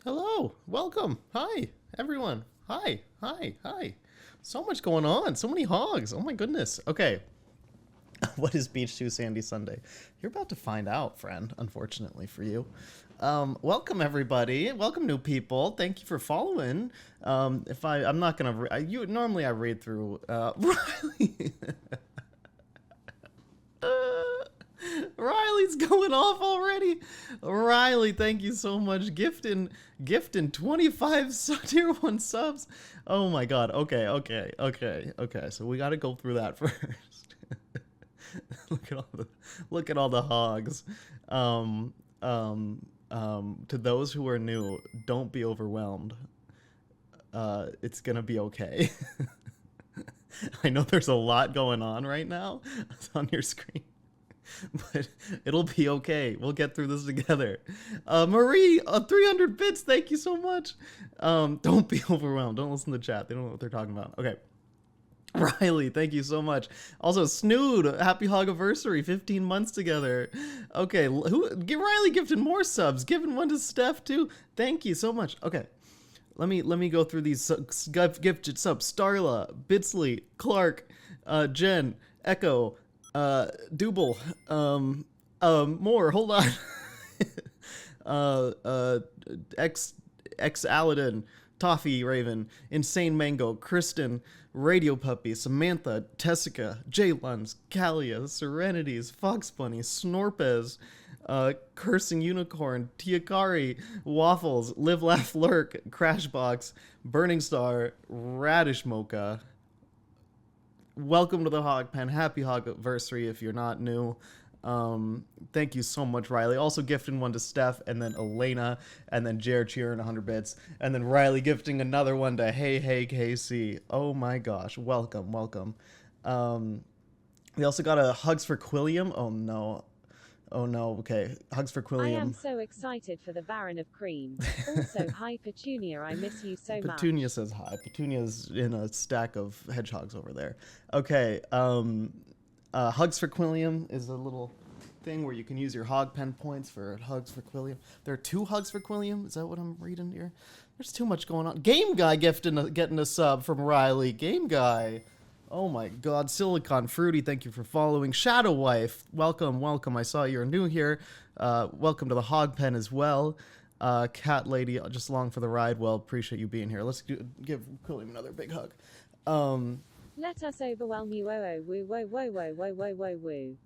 Hello, welcome. Hi, everyone. Hi, hi, hi. So much going on. So many hogs. Oh my goodness. Okay, what is Beach 2 Sandy Sunday? You're about to find out, friend, unfortunately for you. Welcome, everybody. Welcome, new people. Thank you for following. If I'm not going to, normally I read through, Riley. Riley's going off already. Riley, thank you so much. Gifting 25 tier 1 subs. Oh my god. Okay. So we got to go through that first. Look at all the hogs. Um to those who are new, don't be overwhelmed. It's going to be okay. I know there's a lot going on right now. It's on your screen. But it'll be okay. We'll get through this together. Marie, 300 bits. Thank you so much. Don't be overwhelmed. Don't listen to the chat. They don't know what they're talking about. Okay. Riley, thank you so much. Also, Snood, happy Hogiversary, 15 months together. Okay, Riley gifted more subs, giving one to Steph too. Thank you so much. Okay, let me go through these gifted subs. Starla, Bitsley, Clark, Jen, Echo, Double, more. Hold on. uh, uh, X Aladdin, Toffee Raven, Insane Mango, Kristen, Radio Puppy, Samantha, Tessica, J Luns, Kalia, Serenities, Fox Bunny, Snorpez, Cursing Unicorn, Tiakari, Waffles, Live Laugh Lurk, Crashbox, Burning Star, Radish Mocha. Welcome to the Hog Pen. Happy Hogversary if you're not new. Thank you so much, Riley. Also gifting one to Steph, and then Elena, and then Jared cheering 100 bits, and then Riley gifting another one to Hey KC. Oh my gosh, welcome. We also got a Hugs for Quilliam. Oh no. Okay, Hugs for I am Quilliam. so excited for the Baron of Cream. Also, hi Petunia, I miss you so much. Petunia says hi. Petunia's in a stack of hedgehogs over there. Okay, Hugs for Quilliam is a little thing where you can use your hog pen points for Hugs for Quilliam. There are 2 Hugs for Quilliam. Is that what I'm reading here? There's too much going on. Game Guy getting a sub from Riley. Game Guy. Oh my god. Silicon Fruity, thank you for following. Shadow Wife, welcome. I saw you're new here. Welcome to the hog pen as well. Cat Lady, just along for the ride. Well, appreciate you being here. Let's give Quilliam another big hug. Let us overwhelm you, oh, woo, whoa, whoa, whoa, whoa, whoa, whoa, woo.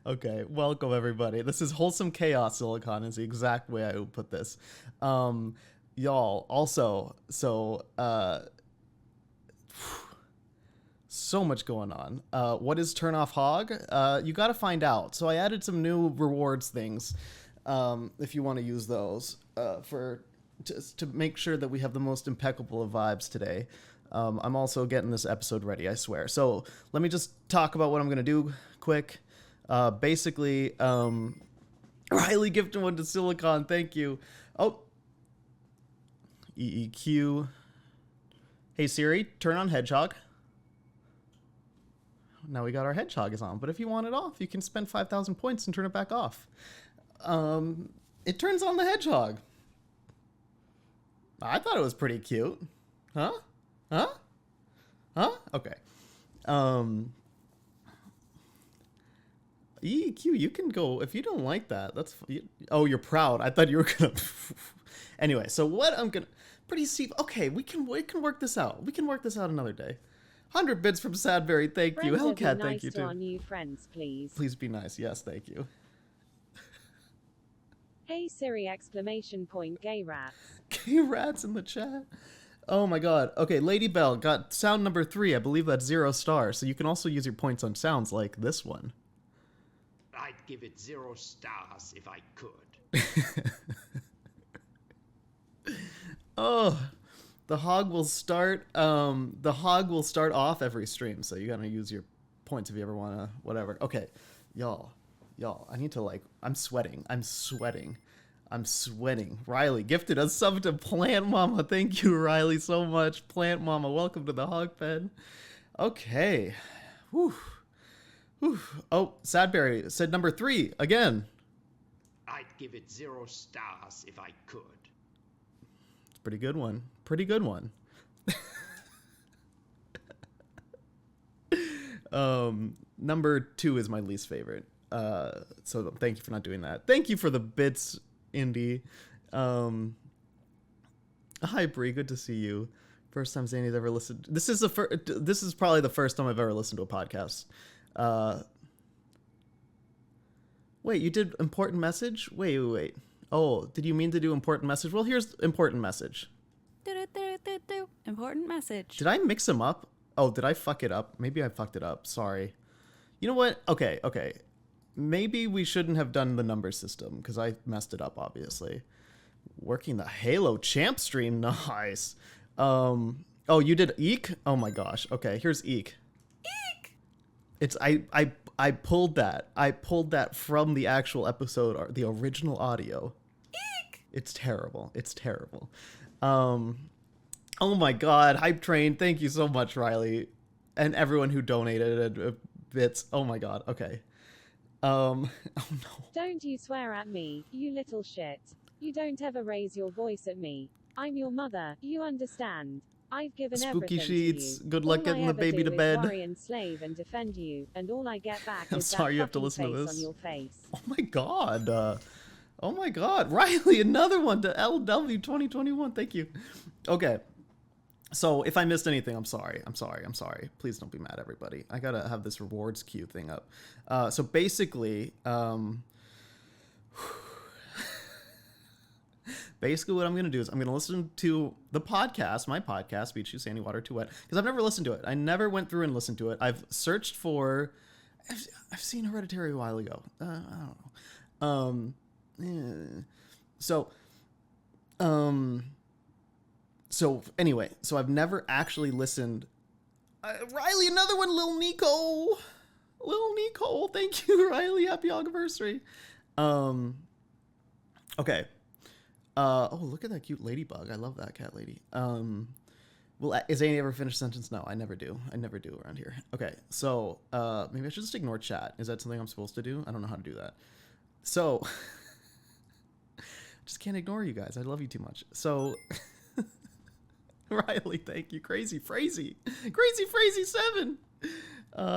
Okay, welcome everybody. This is Wholesome Chaos Silicon is the exact way I would put this. Y'all, also, so much going on. What is Turn Off Hog? You gotta find out. So I added some new rewards things, if you want to use those, to make sure that we have the most impeccable of vibes today. I'm also getting this episode ready, I swear. So let me just talk about what I'm gonna do quick. Basically, Riley gifted one to Silicon. Thank you. Oh, EEQ. Hey Siri, turn on Hedgehog. Now we got our Hedgehog is on. But if you want it off, you can spend 5,000 points and turn it back off. It turns on the Hedgehog. I thought it was pretty cute. Huh? Okay. EQ, you can go if you don't like that. Oh, you're proud. I thought you were gonna. Anyway, so what I'm gonna pretty steep. Okay, we can work this out. We can work this out another day. 100 bits from Sadberry. Thank you. Brenda, Hellcat. be Thank nice you to too. our new friends, please. Please be nice. Yes, thank you. Hey Siri, exclamation point, gay rats. Gay rats in the chat. Oh my god. Okay, Lady Bell got sound number 3. I believe that's 0 stars. So you can also use your points on sounds like this one. I'd give it 0 stars if I could. Oh, the hog will start. The hog will start off every stream, so you gotta use your points if you ever wanna. Whatever. Okay, y'all. I need to I'm sweating. Riley gifted a sub to Plant Mama. Thank you, Riley, so much. Plant Mama, welcome to the hog pen. Okay. Whew. Oh, Sadberry said number 3 again. I'd give it 0 stars if I could. Pretty good one. Pretty good one. Number 2 is my least favorite. So thank you for not doing that. Thank you for the bits, Indy. Hi, Bree. Good to see you. First time Xandy's ever listened. This is probably the first time I've ever listened to a podcast. Wait, you did important message? Wait. Oh, did you mean to do important message? Well, here's important message. Important message. Did I mix them up? Oh, did I fuck it up? Maybe I fucked it up. Sorry. You know what? Okay. Maybe we shouldn't have done the number system because I messed it up, obviously. Working the Halo Champ stream. Nice. Oh, you did Eek? Oh my gosh. Okay, here's Eek. Eek! It's I pulled that. I pulled that from the actual episode, or the original audio. Eek! It's terrible. Oh my god, Hype Train, thank you so much, Riley. And everyone who donated bits. Oh my god, okay. Oh no. Don't you swear at me, you little shit. You don't ever raise your voice at me. I'm your mother, you understand. I've given Spooky everything sheets, to you. good luck All getting I the ever baby do to is bed. worry and slave and defend you, and all I get back I'm is sorry that you have to fucking listen to face this. on your face. Oh my god. Oh my god. Riley, another one to LW 2021. Thank you. Okay. So if I missed anything, I'm sorry. Please don't be mad, everybody. I gotta have this rewards queue thing up. So basically, basically what I'm going to do is I'm going to listen to the podcast, my podcast, Beach Shoe, Sandy Water, Too Wet, because I've never listened to it. I never went through and listened to it. I've searched for... I've seen Hereditary a while ago. I don't know. So anyway, so I've never actually listened... Riley, another one, Lil Nico. Thank you, Riley. Happy anniversary. Okay. Oh, look at that cute ladybug. I love that cat lady. Well, is any ever finished sentence? No, I never do. I never do around here. Okay, so maybe I should just ignore chat. Is that something I'm supposed to do? I don't know how to do that. So, just can't ignore you guys. I love you too much. So, Riley, thank you. Crazy Frazzy 7.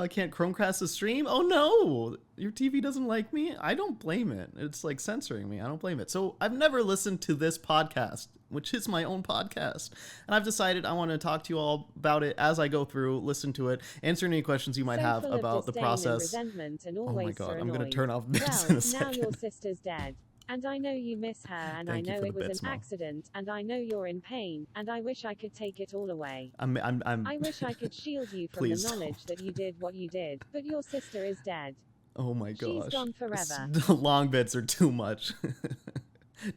Can't Chromecast the stream? Oh no, your TV doesn't like me? I don't blame it. It's like censoring me. I don't blame it. So I've never listened to this podcast, which is my own podcast. And I've decided I want to talk to you all about it as I go through, listen to it, answer any questions you might have full of about the disdain process. And resentment and Oh always my god, so I'm going to annoyed. turn off bits Well, in a now second. your sister's dead. And I know you miss her, and Thank you I know for it the was bits, an Mo. accident, and I know you're in pain, and I wish I could take it all away. I wish I could shield you from Please the knowledge that you did what you did, but your sister is dead. Oh my She's gosh. gone forever. The long bits are too much.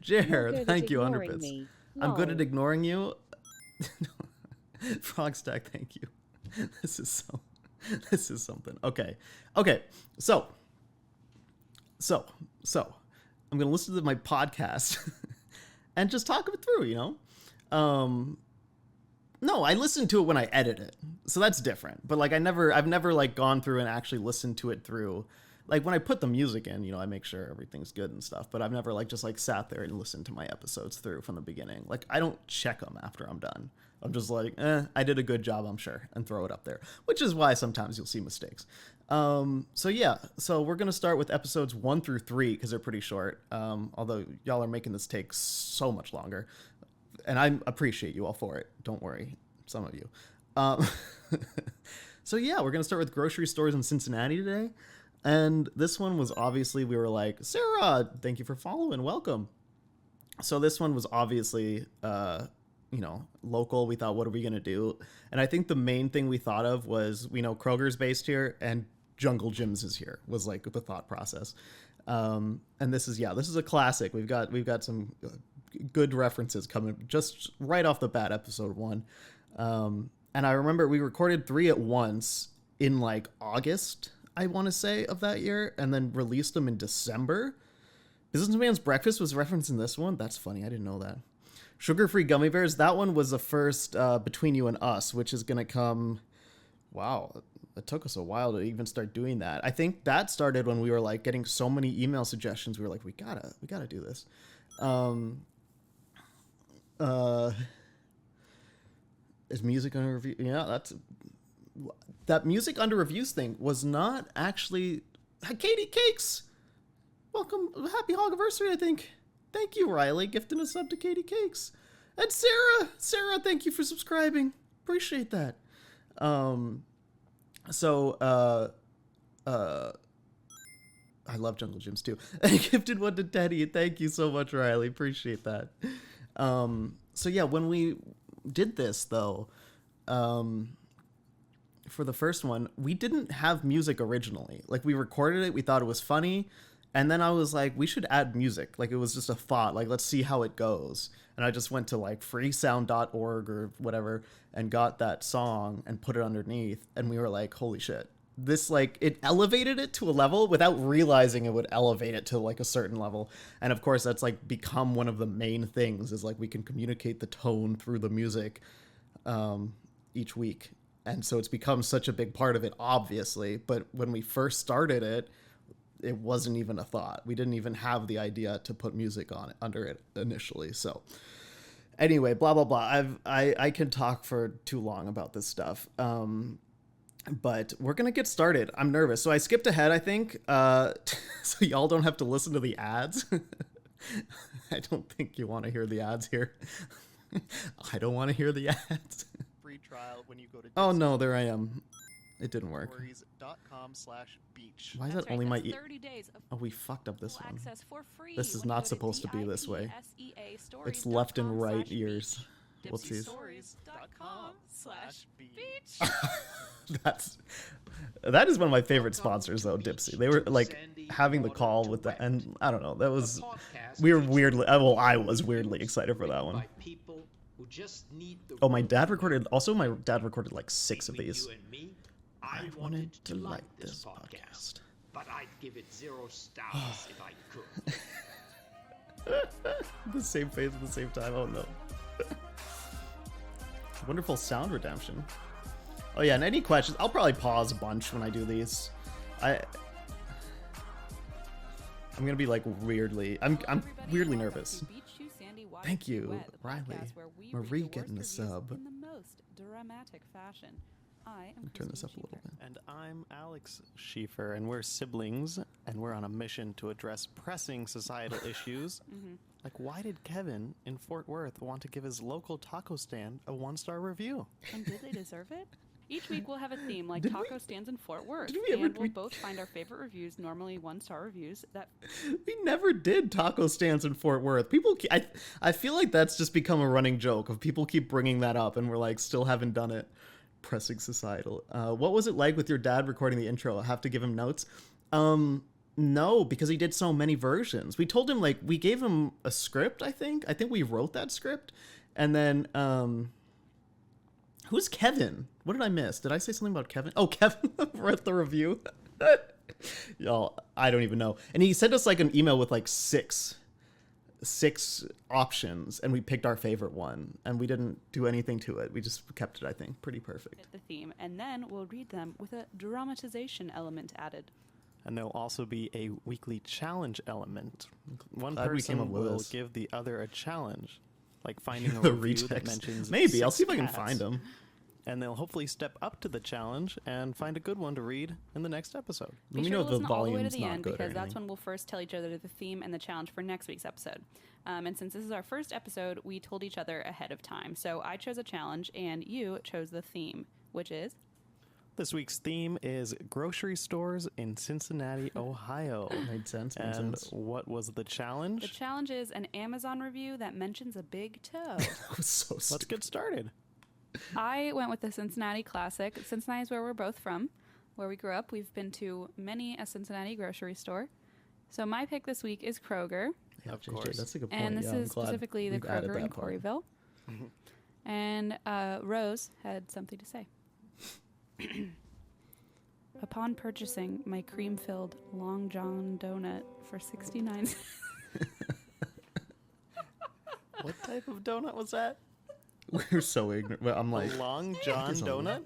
You're Jared, good thank at you, 100 ignoring bits. me. I'm good Lol. at ignoring you. Frogstack, thank you. This is something. Okay. So I'm gonna listen to my podcast and just talk it through. No, I listen to it when I edit it, so that's different. But like, I've never like gone through and actually listened to it through. Like when I put the music in, I make sure everything's good and stuff. But I've never like just like sat there and listened to my episodes through from the beginning. Like I don't check them after I'm done. I'm just like, I did a good job, I'm sure, and throw it up there. Which is why sometimes you'll see mistakes. So we're gonna start with episodes 1 through 3 because they're pretty short. Although y'all are making this take so much longer, and I appreciate you all for it. Don't worry, some of you. So yeah, we're gonna start with grocery stores in Cincinnati today. And this one was obviously, we were like, Sarah, thank you for following, welcome. So this one was obviously, local. We thought, what are we going to do? And I think the main thing we thought of was, we know Kroger's based here and Jungle Gyms is here, was like the thought process. And this is a classic. We've got some good references coming just right off the bat, episode 1. And I remember we recorded 3 at once in like August, I want to say, of that year, and then released them in December. Businessman's Breakfast was referenced in this one. That's funny. I didn't know that. Sugar-free gummy bears. That one was the first Between You and Us, which is going to come. Wow. It took us a while to even start doing that. I think that started when we were like getting so many email suggestions. We were like, we gotta do this. Uh, is music under review? Yeah, that music under reviews thing was not actually. Katie Cakes, welcome, happy Hogiversary, I think. Thank you, Riley, gifting a sub to Katie Cakes, and Sarah, thank you for subscribing. Appreciate that. I love Jungle Gyms too. I gifted one to Teddy. Thank you so much, Riley. Appreciate that. So yeah, when we did this though, for the first one, we didn't have music originally. Like, we recorded it, we thought it was funny, and then I was like, we should add music. Like, it was just a thought, like, let's see how it goes. And I just went to like freesound.org or whatever and got that song and put it underneath, and we were like, holy shit. This, like, it elevated it to a level without realizing it would elevate it to like a certain level. And of course that's like become one of the main things, is like we can communicate the tone through the music each week. And so it's become such a big part of it, obviously. But when we first started it, it wasn't even a thought. We didn't even have the idea to put music on it, under it initially. So anyway, blah, blah, blah. I can talk for too long about this stuff. But we're going to get started. I'm nervous. So I skipped ahead, I think, so y'all don't have to listen to the ads. I don't think you want to hear the ads here. I don't want to hear the ads. Free trial when you go to Oh no, there I am. It didn't work. Stories.com/beach. Why is That's that only right, my that's 30 days of Oh, we fucked up this full one. access for free This is when you not go to supposed to be this way. DIPSEA It's left and right stories.com/beach. ears. Whoopsies. Dipsystories.com/beach. That is one of my favorite sponsors though, Dipsy. They were like having the call with the, and I don't know, that was, we were weirdly, well, I was weirdly excited for that one. Oh, my dad recorded like 6 of these. I wanted to like this podcast, but I'd give it 0 stars if I could. The same face at the same time. Oh no. Wonderful sound redemption. Oh yeah, and any questions? I'll probably pause a bunch when I do these. I'm gonna be like weirdly. I'm weirdly nervous. Thank you, Riley. Marie getting the sub. In the most dramatic fashion. I am Turn this up a Kristen little bit. And I'm Alex Schieffer, and we're siblings, and we're on a mission to address pressing societal issues. Like, why did Kevin in Fort Worth want to give his local taco stand a 1-star review? And did they deserve it? Each week we'll have a theme like Did taco stands in Fort Worth, did we ever- and we'll both find our favorite reviews, normally 1-star reviews, that We never did taco stands in Fort Worth. I feel like that's just become a running joke of people keep bringing that up, and we're like, still haven't done it. Pressing societal. What was it like with your dad recording the intro? I have to give him notes. No, because he did so many versions. We told him, like, we gave him a script, I think. I think we wrote that script. And then, who's Kevin? What did I miss? Did I say something about Kevin? Oh, Kevin wrote the review. Y'all, I don't even know. And he sent us, like, an email with, like, six options, and we picked our favorite one, and we didn't do anything to it. We just kept it, I think, pretty perfect. fit the theme, and then we'll read them with a dramatization element added. And there'll also be a weekly challenge element. One Glad we came up person with will this. give the other a challenge, like finding a The review that rejects. mentions Maybe I'll 6 see if I can cats. find them. And they'll hopefully step up to the challenge and find a good one to read in the next episode. Be Let me sure know to if the listen all the way to volume's the not end, good or because that's anything. when we'll first tell each other the theme and the challenge for next week's episode. And since this is our first episode, we told each other ahead of time. So I chose a challenge, and you chose the theme, which is... This week's theme is grocery stores in Cincinnati, Ohio. Made sense. Made And sense. what was the challenge? The challenge is an Amazon review that mentions a big toe. That was so Let's stupid. get started. I went with the Cincinnati Classic. Cincinnati is where we're both from, where we grew up. We've been to many a Cincinnati grocery store. So my pick this week is Kroger. Yeah, Of JJ, course. That's a good point. And this Yeah, I'm is glad specifically the we've added Kroger in that part. Corryville. And Rose had something to say. Upon purchasing my cream-filled Long John donut for 69 cents. What type of donut was that? We're so ignorant. But I'm like, A Long John There's a- donut?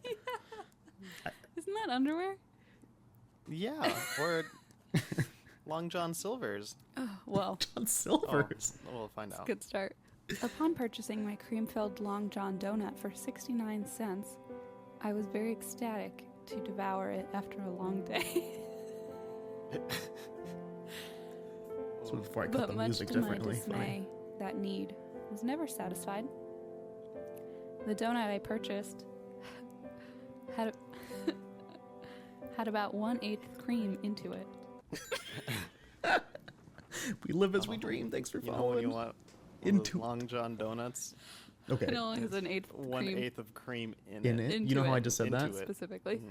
Isn't that underwear? Yeah, or Long John Silver's. Well, on Oh, Silvers. we'll find out. good start. Upon purchasing my cream-filled Long John donut for 69 cents, I was very ecstatic to devour it after a long day. So before I cut But the much music to my differently. dismay, that need was never satisfied. The donut I purchased had had about 1/8 cream into it. We live as we dream. Thanks for You know when you following. want Into- Long John donuts? Okay. It only has an eighth One cream eighth of cream in In it. it? You Into know how I it. just said Into that? it. specifically.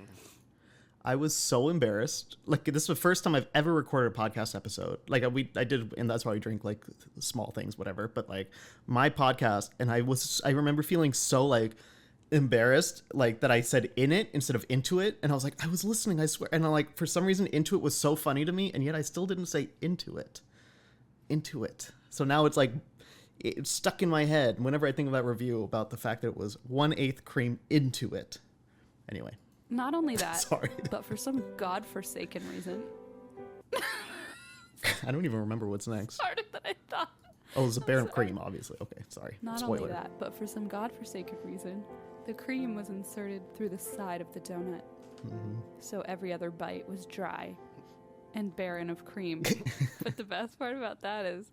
I was so embarrassed. Like, this is the first time I've ever recorded a podcast episode. Like, I did, and that's why we drink like small things, whatever. But like my podcast, and I remember feeling so like embarrassed, like that I said in it instead of into it, and I was like, I was listening, I swear, and I'm like, for some reason, into it was so funny to me, and yet I still didn't say into it. So now it's like it's stuck in my head whenever I think of that review about the fact that it was 1/8 cream into it. Anyway. Not only that, Sorry. but for some godforsaken reason, I don't even remember what's next. harder than I thought. Oh, it's a bear of sorry. cream, obviously. Okay, sorry. Not Spoiler. only that, but for some godforsaken reason, the cream was inserted through the side of the donut. So every other bite was dry and barren of cream. But the best part about that is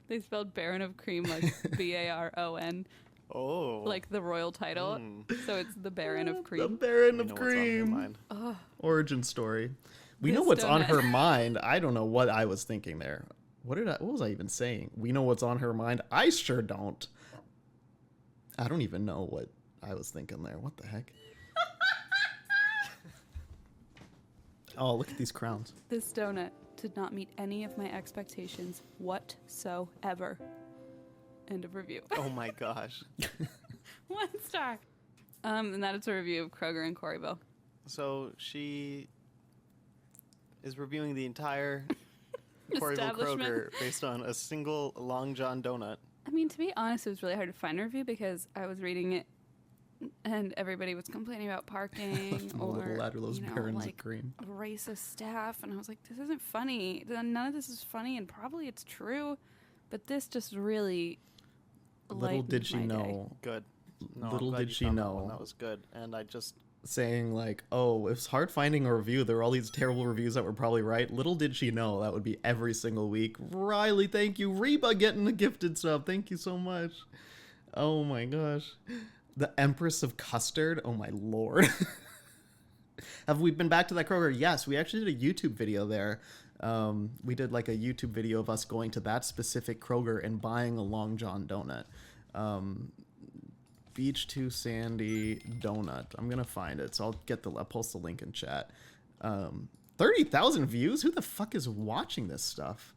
they spelled barren of cream like Baron, Oh. like the royal title. So it's the Baron of The cream. Baron You of know what's on her Cream. mind. Origin story. We know This what's on donut. her mind. I don't know what I was thinking there. What was I even saying? We know what's on her mind. I sure don't. I don't even know what I was thinking there. What the heck? Oh, look at these crowns. This donut did not meet any of my expectations whatsoever. End of review. Oh my gosh. 1 star. And that is a review of Kroger and Coreyville. So she is reviewing the entire Coreyville Establishment. Kroger based on a single Long John donut. I mean, to be honest, it was really hard to find a review because I was reading it and everybody was complaining about parking A or little ladder, those you know, barons of like cream. racist staff, and I was like, this isn't funny. None of this is funny, and probably it's true, but this just really. Little lightened did she my day. know. Good. No, Little I'm glad did you she found that know. one. That was good. And I just Saying like, oh, it's hard finding a review. There were all these terrible reviews that were probably right. Little did she know that would be every single week. Riley, thank you. Reba getting the gifted sub. Thank you so much. Oh my gosh. The Empress of Custard. Oh my lord. Have we been back to that Kroger? Yes, we actually did a YouTube video there. We did like a YouTube video of us going to that specific Kroger and buying a Long John donut. Beach to Sandy donut. I'm gonna find it, so I'll post the link in chat. 30,000 views. Who the fuck is watching this stuff?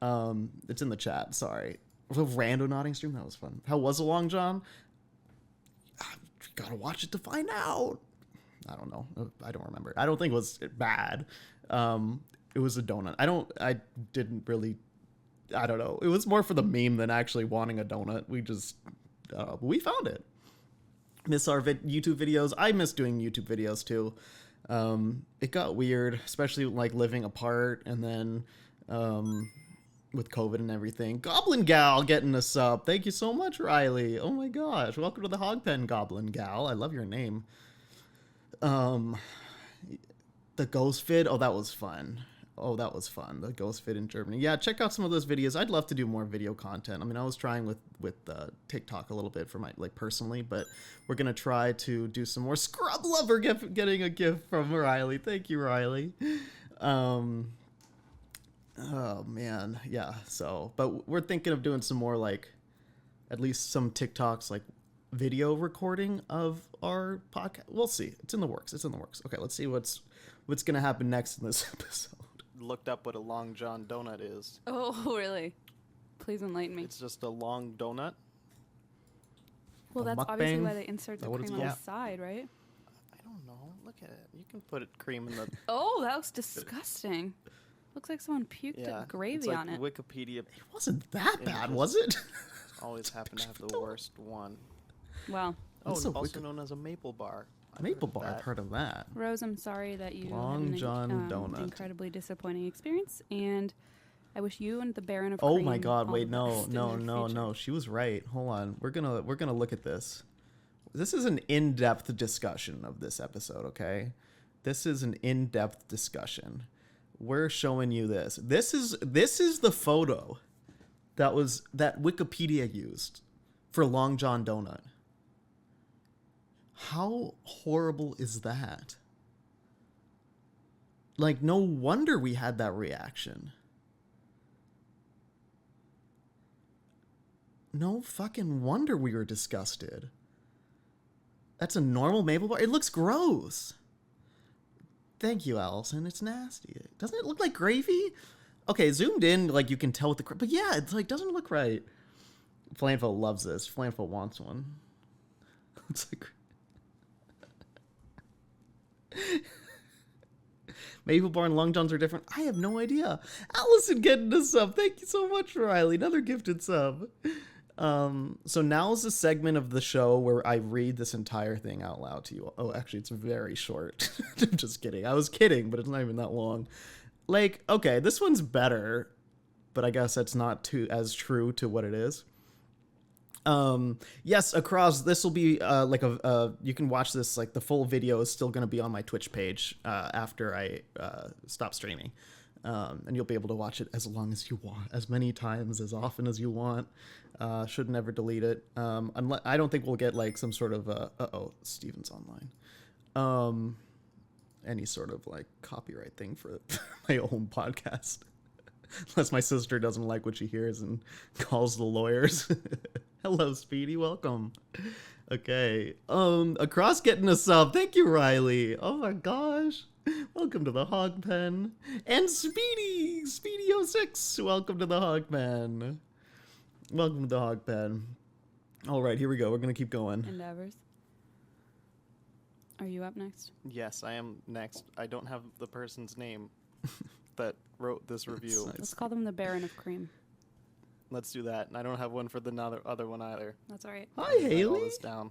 It's in the chat. Sorry. The rando nodding stream, that was fun. How was the Long John? Gotta watch it to find out. I don't know. I don't remember. I don't think it was bad. It was a donut. I don't know. It was more for the meme than actually wanting a donut. We found it. Miss our YouTube videos. I miss doing YouTube videos too. It got weird, especially like living apart, and then with COVID and everything. Goblin Gal getting a sub. Thank you so much, Riley. Oh my gosh. Welcome to the Hog Pen, Goblin Gal. I love your name. The Ghost Vid. Oh, that was fun. The Ghost Vid in Germany. Yeah, check out some of those videos. I'd love to do more video content. I mean, I was trying with TikTok a little bit for my personally, but we're gonna try to do some more. Scrub Lover getting a gift from Riley. Thank you, Riley. Oh man, yeah. So, but we're thinking of doing some more, like, at least some TikToks, like video recording of our podcast. We'll see. It's in the works. Okay, let's see what's gonna happen next in this episode. looked up what a Long John donut is. Oh, really? Please enlighten me. It's just a long donut. Well, A that's obviously mukbang? why they insert Is the that what it's cream on called? the side, right? I don't know. Look at it. You can put cream in the Oh, that looks disgusting. Looks like someone puked yeah. gravy It's like on it. Wikipedia It wasn't that bad, Images. was it? always happen to have the worst one. Well, Oh, What's a also Wiki- known as a maple bar. I've Maple heard of bar. I've that. heard of that. Rose, I'm sorry that you Long had an John donut. incredibly disappointing experience, and I wish you and the Baron of Oh Cream my God! all Wait, the no, best in no, your no, future. no. She was right. Hold on. We're gonna look at this. This is an in-depth discussion of this episode. Okay, this is an in-depth discussion. We're showing you this. This is the photo that Wikipedia used for Long John Donut. How horrible is that? Like, no wonder we had that reaction. No fucking wonder we were disgusted. That's a normal maple bar. It looks gross. Thank you, Allison. It's nasty. Doesn't it look like gravy? Okay, zoomed in, like, you can tell with the... But yeah, it's like, doesn't look right. Flanfo loves this. Flanfo wants one. It's like... Maple Bar and Long Johns are different. I have no idea. Allison getting a sub. Thank you so much, Riley. Another gifted sub. So now is the segment of the show where I read this entire thing out loud to you. Oh, actually, it's very short. I'm just kidding. I was kidding, but it's not even that long. Like, okay, this one's better, but I guess that's not as true to what it is. Yes, across this will be like you can watch this, like the full video is still going to be on my Twitch page after I stop streaming, and you'll be able to watch it as long as you want, as many times, as often as you want. Should never delete it. Unless, I don't think we'll get like some sort of Steven's online, any sort of like copyright thing for my own podcast. Unless my sister doesn't like what she hears and calls the lawyers. Hello, Speedy. Welcome. Okay. Across getting a sub. Thank you, Riley. Oh my gosh. Welcome to the Hog Pen. And Speedy. Speedy06. Welcome to the Hog Pen. Welcome to the Hog Pen. All right, here we go. We're going to keep going. Endeavors. Are you up next? Yes, I am next. I don't have the person's name that wrote this review. Let's call them the Baron of Cream. Let's do that. And I don't have one for the other one either. That's all right. Hi, Write all Haley. this down.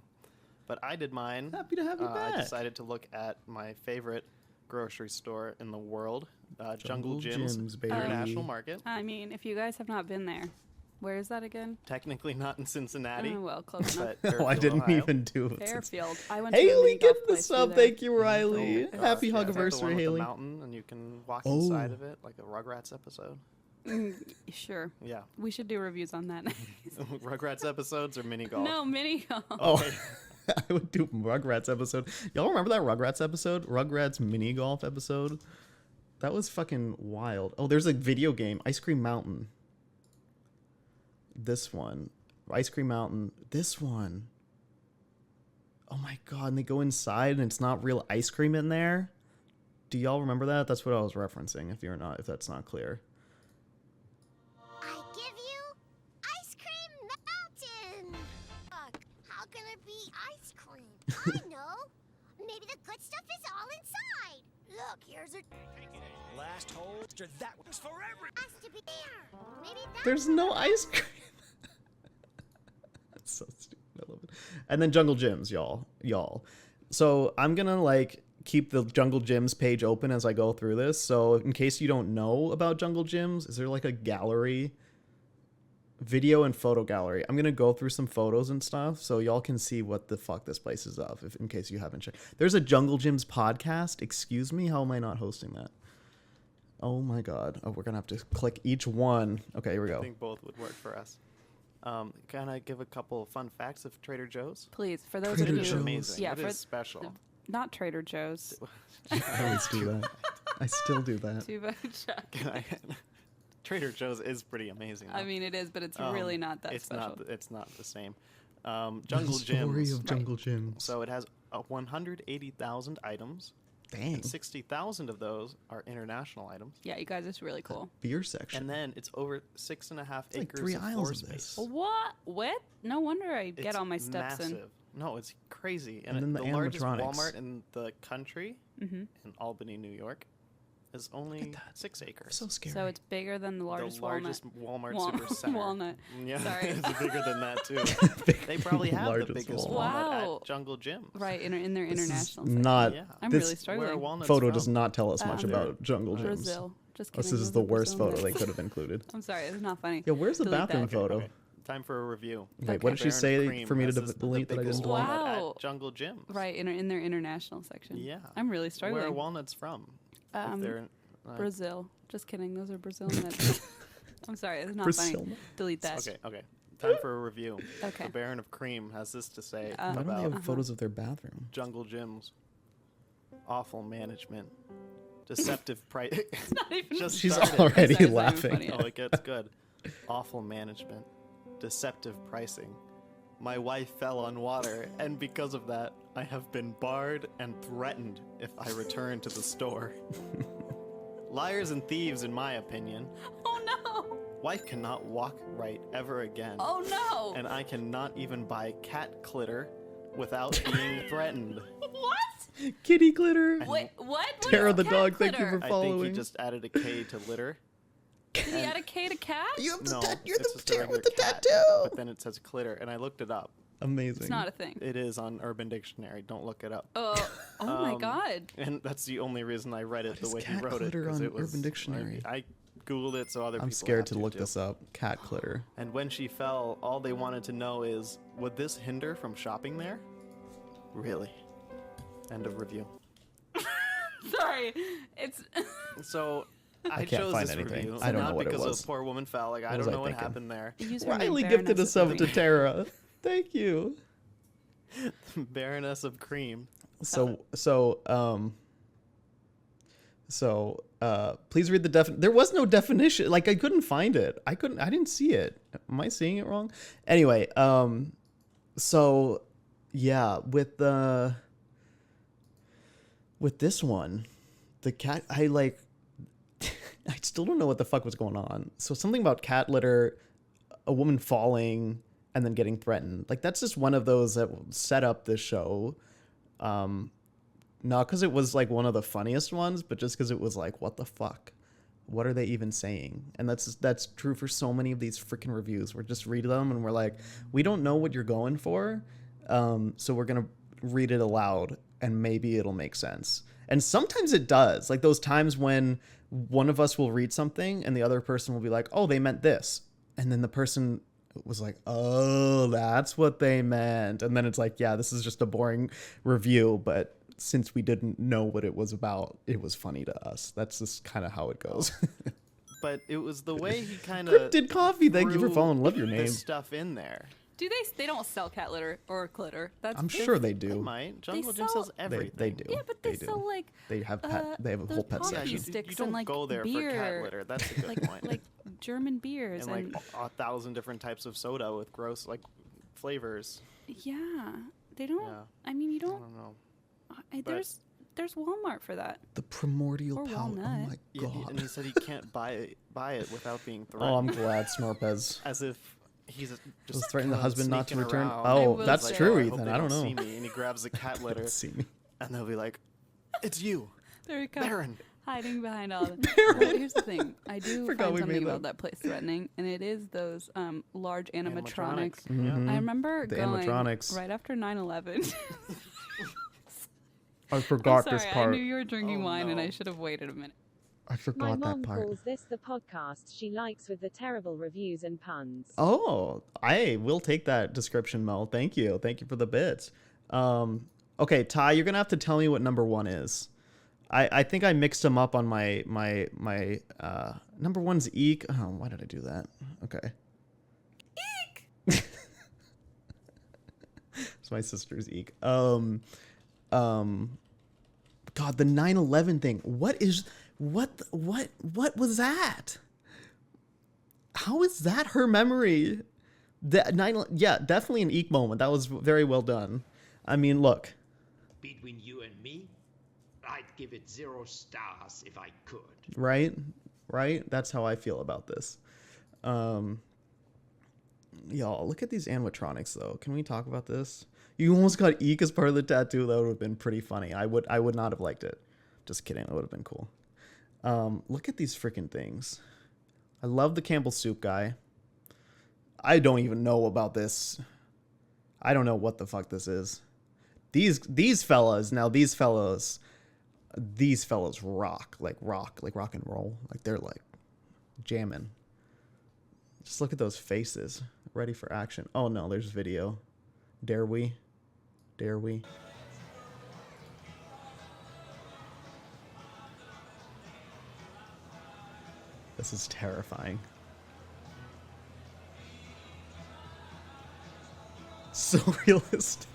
But I did mine. Happy to have you I back. decided to look at my favorite grocery store in the world, Jungle Jim's baby. International Market. I mean, if you guys have not been there, where is that again? Technically not in Cincinnati. Oh, well, close enough. But No, I Fairfield, didn't Ohio. even do it. Fairfield. I went to a Haley, mini golf get the place through sub. there. Thank you, Riley. Oh, Happy gosh, yeah, is that the one Hugiversary, with Haley. the mountain, and you can walk Oh. inside of it like a Rugrats episode. Sure. Yeah. We should do reviews on that. Rugrats episodes or mini golf? No, mini golf. Oh, I would do Rugrats episode. Y'all remember that Rugrats episode? Rugrats mini golf episode? That was fucking wild. Oh, there's a video game, Ice Cream Mountain. This one. Ice Cream Mountain. This one. Oh my god, and they go inside and it's not real ice cream in there? Do y'all remember that? That's what I was referencing, if that's not clear. I give you Ice Cream Mountain! Fuck, how can it be ice cream? I know! Maybe the good stuff is all inside! Look, here's a... Last hole after that one's for every. has to be there! Maybe that's... There's no ice cream. That's so stupid. I love it. And then Jungle Gyms, y'all. So I'm gonna like keep the Jungle Gyms page open as I go through this. So in case you don't know about Jungle Gyms, is there like a gallery, video and photo gallery? I'm gonna go through some photos and stuff so y'all can see what the fuck this place is of, in case you haven't checked. There's a Jungle Gyms podcast. Excuse me, how am I not hosting that? Oh my god. Oh, we're gonna have to click each one. Okay, here we I go. think both would work for us. Can I give a couple fun facts of Trader Joe's? Please, for those Trader of It is you, Joe's. amazing. Yeah, It for is special. not Trader Joe's. I always do that. I still do that. Too bad, Chuck. Can I- Trader Joe's is pretty amazing. I though. mean, it is, but it's really not that it's special. It's not the same. Jungle The story Gyms. of Jungle Gyms. So it has 180,000 items. Dang. And 60,000 of those are international items. Yeah, you guys, it's really cool. Beer section. And then it's over 6.5 like acres 3 of aisles floor of space. this. What? What? No wonder I get It's all my steps in. massive. No, it's crazy. And And, then the the largest animatronics. Walmart in the country, Mm-hmm. in Albany, New York, is only that. 6 acres. So scary. So it's bigger than the largest, the largest Walmart Wal- supercenter. Walnut. Yeah, Sorry. it's bigger than that too. They probably have the Largest biggest Walmart. walnut Wow. at Jungle Gyms. Right, in their This is international section. not. Yeah. I'm this really Where struggling. walnuts photo from. does not tell us much Um, about Jungle Gyms. Brazil. Just This kidding. is those the are worst Brazil photo they nuts. could have included. I'm sorry, it's not funny. Yo, where's the Delete bathroom that. photo? Okay. Time for a review. Wait, what did she Baron of say Cream for me to has this- the delete that I biggest didn't delete? walnut Wow. at Jungle Gym. Right, in their international section. Yeah. I'm really struggling. Where are walnuts from? If Um, they're, Brazil. Just kidding. Those are Brazil nuts. I'm sorry, it's not Brazil funny. nuts. Delete that. Okay. Time for a review. Okay. The Baron of Cream has this to say Why Why don't they about have photos of their bathroom? jungle gyms. Awful management. Deceptive price. Not even Just She's started. already Sorry, it's not even laughing. funny. Oh, it gets good. Awful management. Deceptive pricing. My wife fell on water, and because of that, I have been barred and threatened if I return to the store. Liars and thieves, in my opinion. Oh no! Wife cannot walk right ever again. Oh no! And I cannot even buy cat clitter without being threatened. What? Kitty glitter. Wait, what? Tara What the is dog, cat thank you glitter? for I following. think he just added a K to litter. Did he add a K to cat? You have the No, you're it's the just a Tara with regular the cat, tattoo. But then it says clitter, and I looked it up. Amazing. It's not a thing. It is on Urban Dictionary. Don't look it up. Oh my Um, god. And that's the only reason I read it the is way he cat wrote it. clitter 'cause on it was, Urban Dictionary? I googled it so other people I'm scared have to look too. this up. Cat clitter. And when she fell, all they wanted to know is, would this hinder from shopping there? Really? End of review. Sorry. It's So I can't chose find this anything. review. I don't not know what it because was. a poor woman fell. Like I was don't I know what thinking? happened there. username Riley gifted Baroness a sub of to Cream. Tara. Thank you. Baroness of Cream. Please read the there was no definition. Like I couldn't find it. I didn't see it. Am I seeing it wrong? Anyway, so yeah, with this one, the cat I still don't know what the fuck was going on. So something about cat litter, a woman falling and then getting threatened. Like that's just one of those that set up this show. Not because it was like one of the funniest ones, but just because it was like, what the fuck? What are they even saying? And that's true for so many of these freaking reviews. We're just read them and we're like, we don't know what you're going for, so we're gonna read it aloud and maybe it'll make sense. And sometimes it does. Like those times when one of us will read something and the other person will be like, oh, they meant this, and then the person was like, oh, that's what they meant, and then it's like, yeah, this is just a boring review, but since we didn't know what it was about, it was funny to us. That's just kind of how it goes. But it was the way he kind of Cryptid Coffee, thank you for following. Love your name. this stuff in there. Do they don't sell cat litter or clitter. That's I'm sure they They do. might. Jungle Gym sell- sells everything. They do. Yeah, but they do. sell like They have pet. They have a those whole pet poppy Yeah, section. sticks you don't and like go there beer, for cat litter. That's a good like point. like German beers and like and 1,000 different types of soda with gross like flavors. yeah, they don't. Yeah. I mean, you I don't. don't know. There's Walmart for that. The primordial Or power. Oh walnut. my Yeah, god. and he said he can't buy it without being threatened. Oh, I'm glad Snorpez As if he's was just threatening the kinda husband not to sneaking return. around. Oh, will that's say- true, I hope Ethan. they I don't see know. me. And he grabs the cat litter, Let's see me. and they'll be like, "It's you, There you go. Baron." Hiding behind all the. Baron. Well, here's the thing. I do Forgot find we something made about that. that place threatening, and it is those large animatronics. Mhm. I remember The going animatronics. right after 9/11. I I'm forgot sorry, this I part. knew you were drinking Oh, wine, and no. I should have waited a minute. I My forgot mom that part. calls this the podcast she likes with the terrible reviews and puns. Oh, I will take that description, Mel. Thank you. Thank you for the bits. Okay, Ty, you're gonna have to tell me what number one is. I think I mixed them up on my number one's Eek. Oh, why did I do that? Okay. Eek. It's my sister's Eek. God, the 9/11 thing. What was that? How is that her memory? Yeah, definitely an Eek moment. That was very well done. I mean, look. Between you and me, I'd give it 0 stars if I could. Right? That's how I feel about this. Y'all, look at these animatronics, though. Can we talk about this? You almost got Eek as part of the tattoo. That would have been pretty funny. I would not have liked it. Just kidding. It would have been cool. Look at these freaking things. I love the Campbell soup guy. I don't even know about this. I don't know what the fuck this is. These fellas. Now, these fellows these fellows rock and roll. Like they're like jamming. Just look at those faces, ready for action. Oh no, there's video. Dare we? Dare we? This is terrifying. So realistic.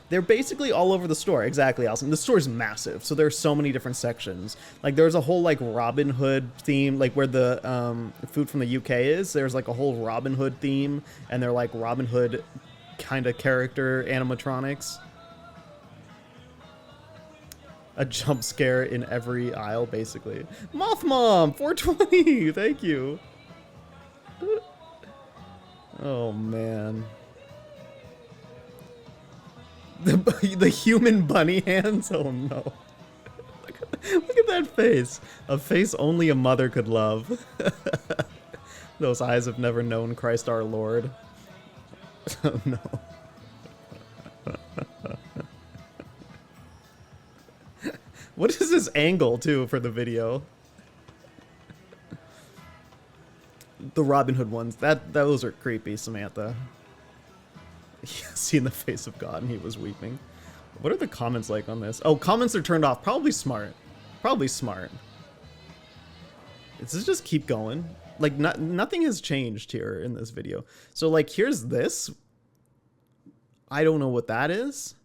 They're basically all over the store. Exactly, Allison. The store's massive, so there's so many different sections. Like, there's a whole, like, Robin Hood theme, like, where the food from the UK is. There's, like, a whole Robin Hood theme, and they're, like, Robin Hood kind of character animatronics. A jump scare in every aisle, basically. Moth Mom! 420! Thank you! Oh, man. The human bunny hands? Oh no. Look at that face. A face only a mother could love. Those eyes have never known Christ our Lord. Oh no. What is this angle, too, for the video? The Robin Hood ones. Those are creepy, Samantha. Seen the face of God and he was weeping. What are the comments like on this? Oh, comments are turned off. Probably smart. Probably smart. Does this just keep going? Like, nothing has changed here in this video. So, like, here's this. I don't know what that is.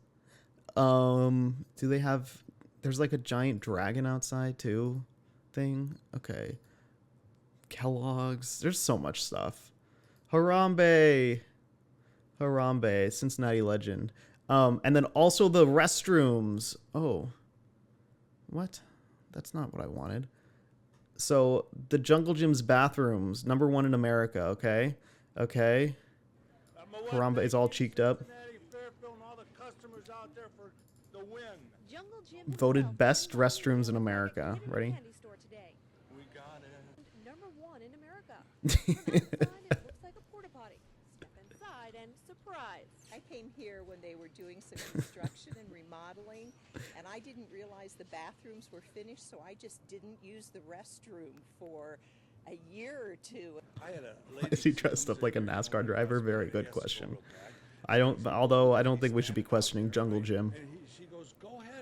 Do they have... There's, like, a giant dragon outside, too. Thing. Okay. Kellogg's. There's so much stuff. Harambe. Harambe, Cincinnati legend. And then also the restrooms. Oh. What? That's not what I wanted. So, the Jungle Gym's bathrooms. #1 in America, okay? Okay. Harambe is all cheeked up. Voted best restrooms in America. Ready? We got it. #1 in America. And surprise, I came here when they were doing some construction and remodeling, and I didn't realize the bathrooms were finished, so I just didn't use the restroom for a year or two. Why is he dressed up like a NASCAR driver? Very good question. Although I don't think we should be questioning Jungle Gym. And she goes, go ahead.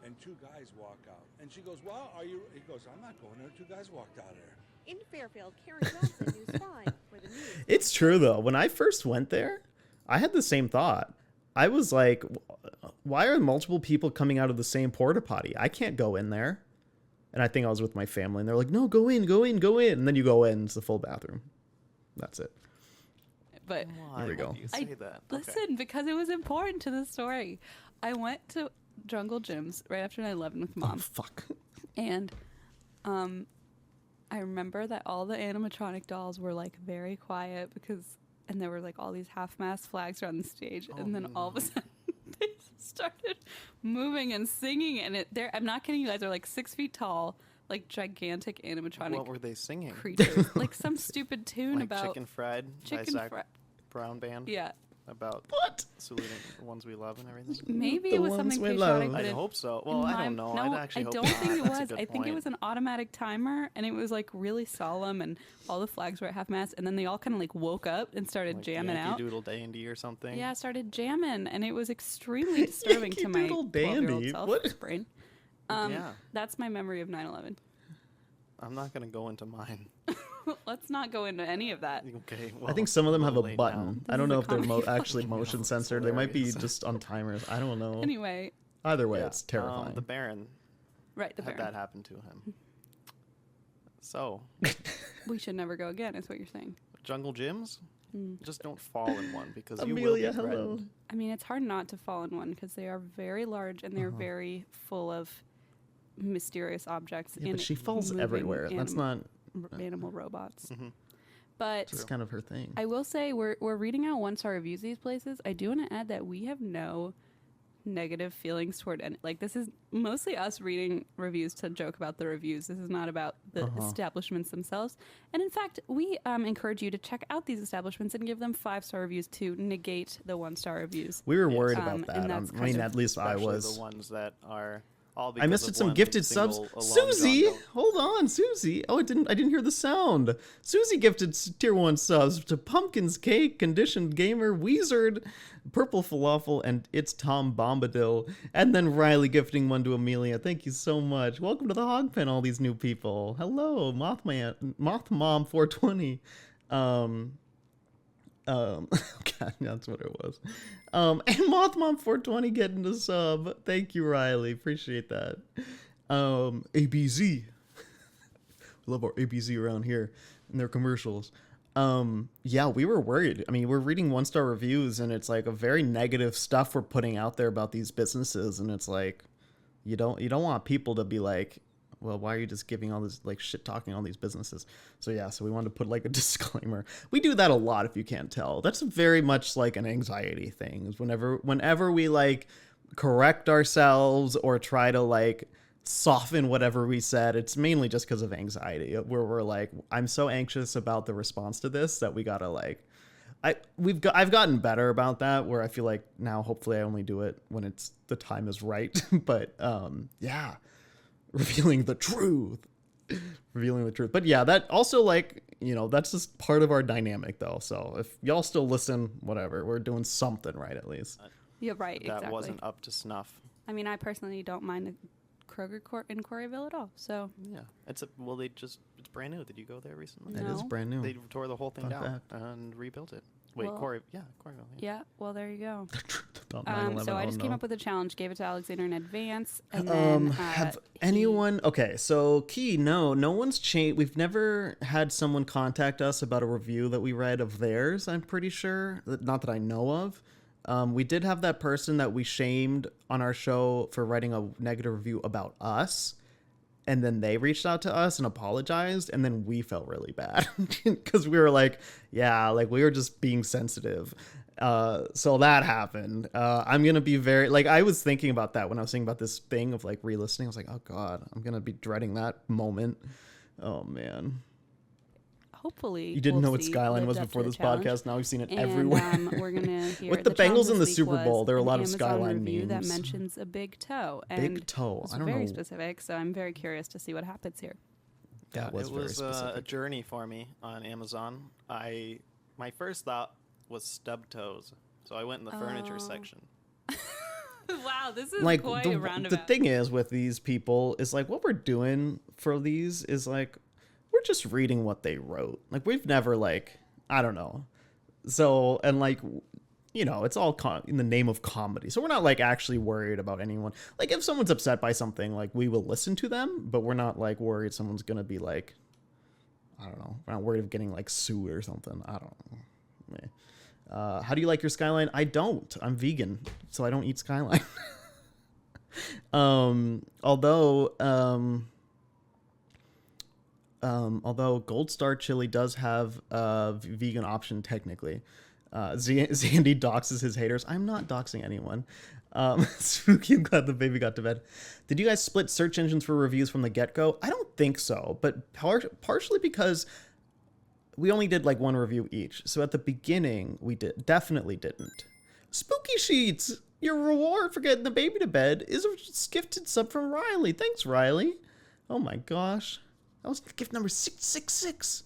And 2 guys walk out. And she goes, well, are you? He goes, I'm not going there. 2 guys walked out of there. In Fairfield, Karen Johnson, who's fine for the news. It's true, though. When I first went there, I had the same thought. I was like, why are multiple people coming out of the same porta potty? I can't go in there. And I think I was with my family, and they're like, no, go in. And then you go in, it's the full bathroom. That's it. But Why Here we go. would you say that? listen, because it was important to the story. I went to Jungle Gyms right after 9/11 with Mom. Oh, fuck. And I remember that all the animatronic dolls were like very quiet and there were like all these half-mast flags around the stage, and then all of a sudden they started moving and singing, and I'm not kidding you guys, they're like 6 feet tall, like gigantic animatronic What were they singing? creatures, like some stupid tune Like about Chicken Fried by Zach Brown Band? Yeah. About What? saluting the ones we love and everything? Maybe The it was ones something we patriotic, love. but I in- hope so. Well, in I my- don't know. No, I'd actually I hope don't not. think it That's a was. good I think it point. was an automatic timer, and it was like really solemn, and all the flags were at half mast, and then they all kind of like woke up and started Like jamming Yankee out. Doodle Dandy or something. Yeah, started jamming, and it was extremely disturbing to my Yankee Doodle 12-year-old Dandy? self What? brain. Yeah. That's my memory of 9/11. I'm not going to go into mine. Let's not go into any of that. Okay. I think some of them have a late button. now. I don't This know is if a they're comedy actually motion censored. They might be hilarious. just on timers. I don't know. Anyway, Either way, Yeah. it's terrifying. The Baron right, the had Baron. that happen to him. So, We should never go again, is what you're saying. jungle gyms, Mm. just don't fall in one because you will Amelia, get hello. threatened. I mean, it's hard not to fall in one because they are very large and they're very full of mysterious objects. Yeah, but and she falls moving everywhere. That's not. animal robots. Mhm. But That's kind of her thing. I will say we're reading out 1-star reviews of these places. I do want to add that we have no negative feelings toward any. Like, this is mostly us reading reviews to joke about the reviews. This is not about the establishments themselves. And in fact, we encourage you to check out these establishments and give them 5-star reviews to negate the 1-star reviews. We were worried Um, about and that. that's I mean, kind at least I Especially was. the ones that are All I because missed of some one gifted subs. single, long Susie, drawn note. hold on, Susie. Oh, I didn't hear the sound. Susie gifted tier 1 subs to Pumpkin's Cake, Conditioned Gamer, Weezard, Purple Falafel, and It's Tom Bombadil. And then Riley gifting one to Amelia. Thank you so much. Welcome to the Hog Pen, all these new people. Hello, Mothmom 420. God, that's what it was. And Mothmom 420 getting the sub. Thank you, Riley. Appreciate that. ABZ. We love our ABZ around here and their commercials. Yeah, we were worried. I mean, we're reading 1-star reviews and it's like a very negative stuff we're putting out there about these businesses, and it's like you don't want people to be like, well, why are you just giving all this like shit talking all these businesses? So yeah, so we wanted to put like a disclaimer. We do that a lot, if you can't tell. That's very much like an anxiety thing. Is whenever we like correct ourselves or try to like soften whatever we said, it's mainly just because of anxiety, where we're like, I'm so anxious about the response to this that we gotta like, I've gotten better about that, where I feel like now hopefully I only do it when the time is right. But yeah. Revealing the truth. But yeah, that also, like, you know, that's just part of our dynamic though. So if y'all still listen, whatever, we're doing something right at least. Yeah, right. That exactly. wasn't up to snuff. I mean, I personally don't mind a Kroger in Coreyville at all. So Yeah, it's brand new. Did you go there recently? No. It is brand new. They tore the whole thing Fun down fact. and rebuilt it. Wait, Well, Coreyville. Yeah. yeah, well, there you go. About 9/11, So I oh just came no. up with a challenge, gave it to Alexander in advance, and then Have anyone? Okay, so Key, no one's changed. We've never had someone contact us about a review that we read of theirs. I'm pretty sure, not that I know of. We did have that person that we shamed on our show for writing a negative review about us, and then they reached out to us and apologized, and then we felt really bad because we were like, yeah, like we were just being sensitive. So that happened. I'm gonna be very, like, I was thinking about that when I was thinking about this thing of like re-listening. I was like, oh god, I'm gonna be dreading that moment. Oh man. hopefully You didn't we'll know what see Skyline lived was up before to the this challenge. podcast. Now we've seen it And, everywhere. we're gonna hear With the challenge Bengals in the this week Super Bowl, was there are a an lot of Amazon Skyline review that memes. mentions a big toe. Big And toe. it's I don't very know. specific, so I'm very curious to see what happens here. That was it very was a specific. journey for me on Amazon. My first thought was stub toes, so I went in the furniture section. Wow, this is Like quite the, a roundabout. the thing is with these people is like what we're doing for these is like we're just reading what they wrote. Like we've never like, I don't know. So, and like, you know, it's all in the name of comedy. So we're not like actually worried about anyone. Like if someone's upset by something, like we will listen to them, but we're not like worried someone's going to be like, I don't know. We're not worried of getting like sued or something. I don't know. How do you like your Skyline? I don't. I'm vegan, so I don't eat Skyline. Although Gold Star chili does have a vegan option technically. Xandy doxes his haters. I'm not doxing anyone. Spooky, I'm glad the baby got to bed. Did you guys split search engines for reviews from the get-go? I don't think so, but partially because we only did like one review each. So at the beginning, we definitely didn't. Spooky Sheets, your reward for getting the baby to bed is a gifted sub from Riley. Thanks, Riley. Oh my gosh. That was gift number 666.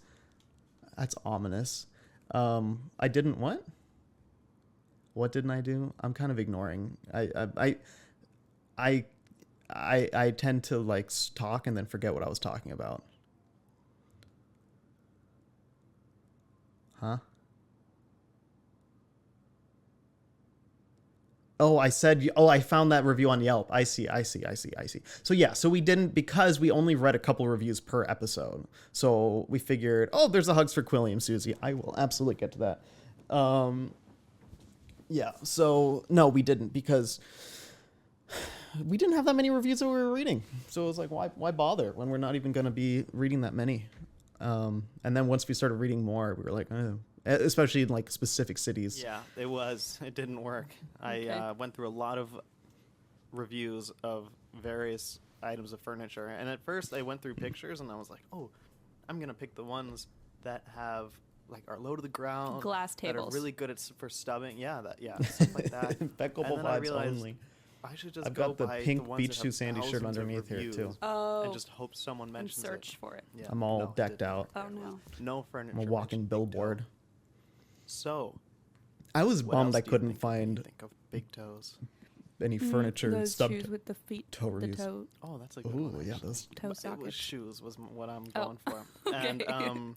That's ominous. I didn't what? What didn't I do? I'm kind of ignoring. I tend to like talk and then forget what I was talking about. Huh? Oh, I found that review on Yelp. I see. So yeah, so we didn't, because we only read a couple reviews per episode. So we figured, there's a hugs for Quilliam, Susie. I will absolutely get to that. Yeah, so no, we didn't, because we didn't have that many reviews that we were reading. So it was like, why bother when we're not even going to be reading that many? And then once we started reading more, we were like, oh. Especially in like specific cities. Yeah, it didn't work. Okay. I went through a lot of reviews of various items of furniture, and at first I went through pictures and I was like, I'm gonna pick the ones that have like are low to the ground, Glass that are tables. really good for stubbing. Stuff like that. Impeccable And then I vibes realized only. I should just I've go got the buy pink the ones Beach that Too have Sandy shirt thousands of underneath here, too. reviews Oh. And just hope someone And mentions search it. for it. Yeah, I'm all no, it decked didn't out. work Oh, very well. no. No furniture. I'm a walking mentioned Big billboard. Toe. So, I was what bummed else I do you couldn't think of when you find think of big toes? any furniture Those sub shoes with the feet, toe the reviews. toe, Oh, that's a good Ooh, one. yeah, actually. those. toe It was sockets. shoes was what I'm Oh, going for. okay. And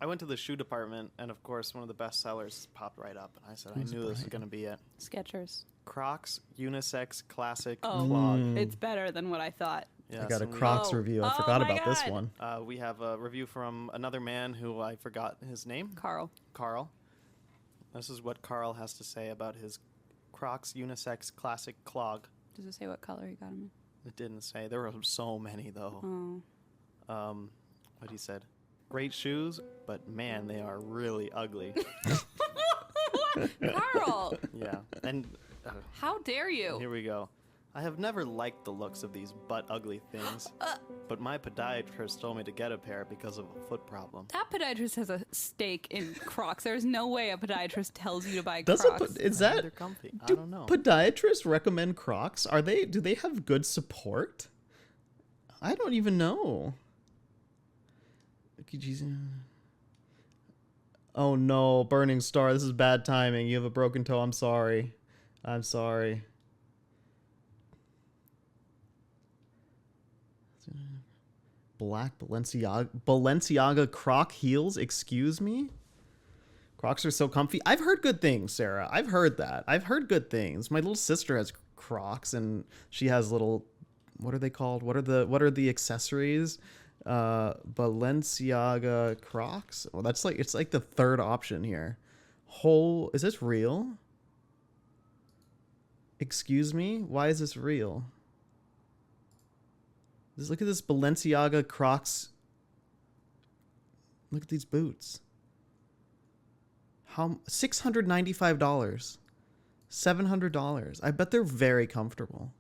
I went to the shoe department, and of course, one of the best sellers popped right up, and I said, Who's I knew this was Brian? going to be it. Skechers. Crocs, unisex, classic, Oh, clog. it's better than what I thought. Yes, I got a and Crocs Oh. review. I Oh forgot my about this God. one. we have a review from another man who I forgot his name. Carl. Carl. This is what Carl has to say about his Crocs unisex classic clog. Does it say what color he got them It didn't say. There were so many, though. in? What he said. Great shoes, but man, they are really ugly. Oh. Carl! Yeah. And How dare you? here we go. I have never liked the looks of these butt ugly things, but my podiatrist told me to get a pair because of a foot problem. That podiatrist has a stake in Crocs. There's no way a podiatrist tells you to buy Does Crocs. is They're that? comfy. I Do don't know. podiatrists recommend Crocs? Do they have good support? I don't even know. Oh no, Burning Star, this is bad timing. You have a broken toe. I'm sorry. I'm sorry. Black Balenciaga Croc heels, excuse me? Crocs are so comfy. I've heard good things, Sarah. I've heard that. I've heard good things. My little sister has Crocs and she has little, what are they called? What are the accessories? Balenciaga Crocs. Oh, it's like the third option here. Is this real? Excuse me? Why is this real? Look at this Balenciaga Crocs. Look at these boots. How $695. $700. I bet they're very comfortable.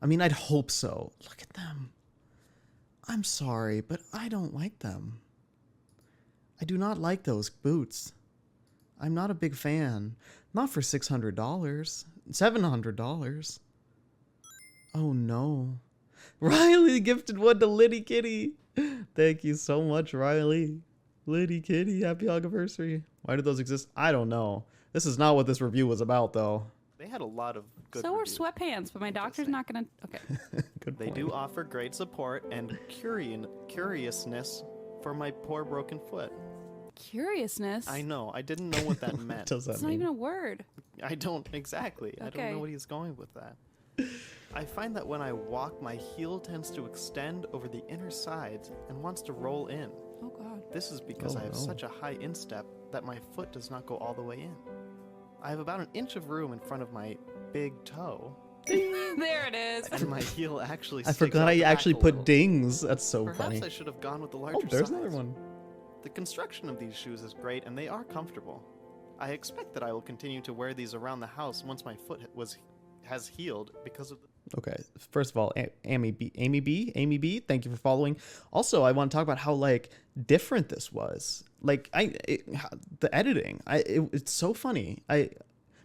I mean, I'd hope so. Look at them. I'm sorry, but I don't like them. I do not like those boots. I'm not a big fan. Not for $600. $700. Oh no. Riley gifted one to Liddy Kitty. Thank you so much, Riley. Liddy Kitty, happy anniversary. Why do those exist? I don't know. This is not what this review was about, though. They had a lot of good So reviews. are sweatpants, but my doctor's not going to... Okay. Good They point. do offer great support and curiousness for my poor broken foot. Curiousness? I know. I didn't know what that What meant. does that It's not mean? even a word. I don't exactly. I don't Okay. know what he's going with that. I find that when I walk, my heel tends to extend over the inner sides and wants to roll in. Oh, God. This is because Oh, I have no. such a high instep that my foot does not go all the way in. I have about an inch of room in front of my big toe, There it is. and my heel actually I sticks forgot out I the back actually a put little. dings. That's so Perhaps funny. I should have gone with the larger Oh, there's size. another one. The construction of these shoes is great, and they are comfortable. I expect that I will continue to wear these around the house once my foot has healed because of the... Okay, first of all, Amy B, thank you for following. Also, I want to talk about how like different this was. Like the editing, it's so funny. I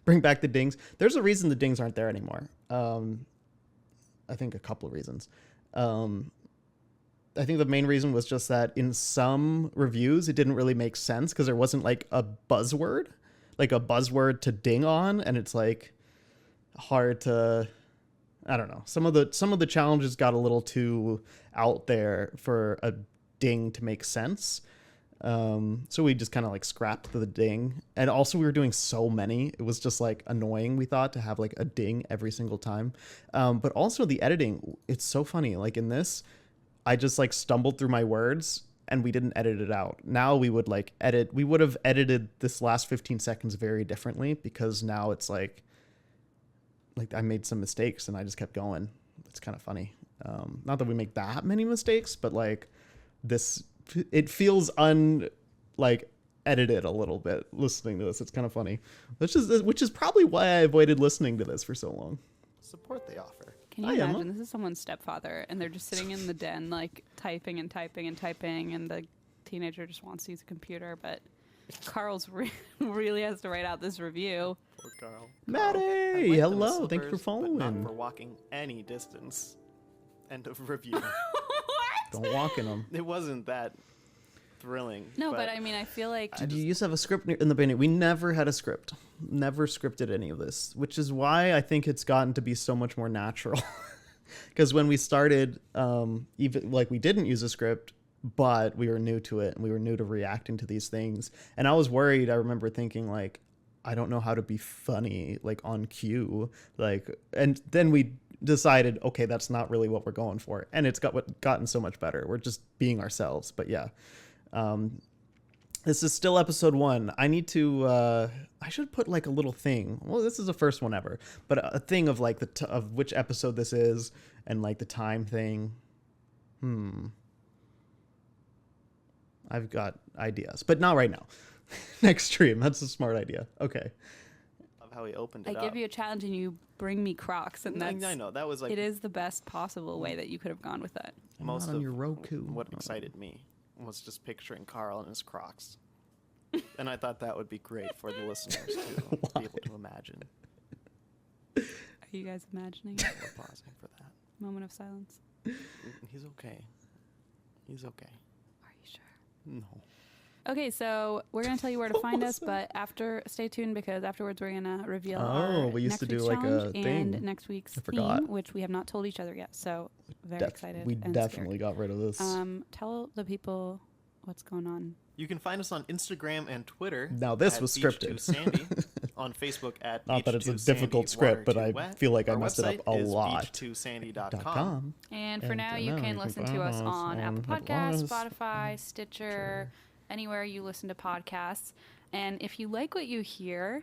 bring back the dings. There's a reason the dings aren't there anymore. I think a couple of reasons. I think the main reason was just that in some reviews it didn't really make sense because there wasn't like a buzzword to ding on, and it's like hard to. I don't know. Some of the challenges got a little too out there for a ding to make sense. So we just kind of like scrapped the ding. And also we were doing so many. It was just like annoying, we thought, to have like a ding every single time. But also the editing, it's so funny. Like in this, I just like stumbled through my words and we didn't edit it out. Now we would we would have edited this last 15 seconds very differently because now it's like I made some mistakes and I just kept going. It's kind of funny. Not that we make that many mistakes, but like this, it feels edited a little bit listening to this. It's kind of funny, which is probably why I avoided listening to this for so long. support they offer. Can you imagine? This is someone's stepfather, and they're just sitting in the den, like typing and typing and typing, and the teenager just wants to use a computer, but Carl's really has to write out this review. Poor Carl. Maddie, I liked them as hello. Thank you for slippers, but not following. for walking any distance. End of review. Don't walk in them. It wasn't that thrilling. No, but I mean, I feel like Did you used to have a script in the beginning? We never had a script. Never scripted any of this, which is why I think it's gotten to be so much more natural. Because when we started, even like we didn't use a script, but we were new to it and we were new to reacting to these things. And I was worried. I remember thinking like, I don't know how to be funny like on cue. Like, and then we decided, okay, that's not really what we're going for. And it's gotten so much better. We're just being ourselves. But yeah, this is still episode 1. I need to, I should put like a little thing. Well, this is the first one ever, but a thing of like of which episode this is and like the time thing. I've got ideas, but not right now. Next stream. That's a smart idea. Okay. Love how he opened it I up. give you a challenge and you bring me Crocs, and that's I know that was like it is the best possible way that you could have gone with that. most on of your Roku. what excited me was just picturing Carl and his Crocs, and I thought that would be great for the listeners to be able to imagine. Are you guys imagining? We're pausing for that. Moment of silence. He's okay. He's okay. Are you sure? No. Okay, so we're gonna tell you where to find us, but stay tuned because afterwards we're gonna reveal our we used next to do week's like a challenge thing. and next week's I forgot. theme, which we have not told each other yet. So very excited. We and definitely got rid of this. scared. Tell the people what's going on. You can find us on Instagram and Twitter. Now this at was Beach scripted. 2 Sandy, on Facebook at Not that Beach it's a 2 difficult Sandy, script, but Water I Too Wet. feel like I Our messed it up website a is lot. beach2sandy.com. And for And now, for you now, can you listen can to find us us on on Apple Apple Podcasts, Podcasts, Spotify, Stitcher, anywhere you listen to podcasts. And if you like what you hear,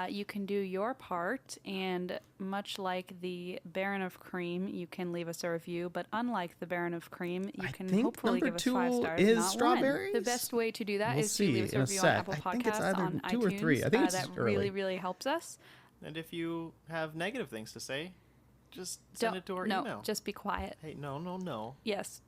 you can do your part. And much like the Baron of Cream, you can leave us a review. But unlike the Baron of Cream, you I can think hopefully number give us 5 2 stars. is not strawberries? 1. The best way to do that We'll is to leave us see a in a review on sec. Apple I think it's Podcasts, either on 2 or iTunes. 3. I think it's that early. really, really helps us. And if you have negative things to say, just send it to our email. Just be quiet. Hey, no. Yes.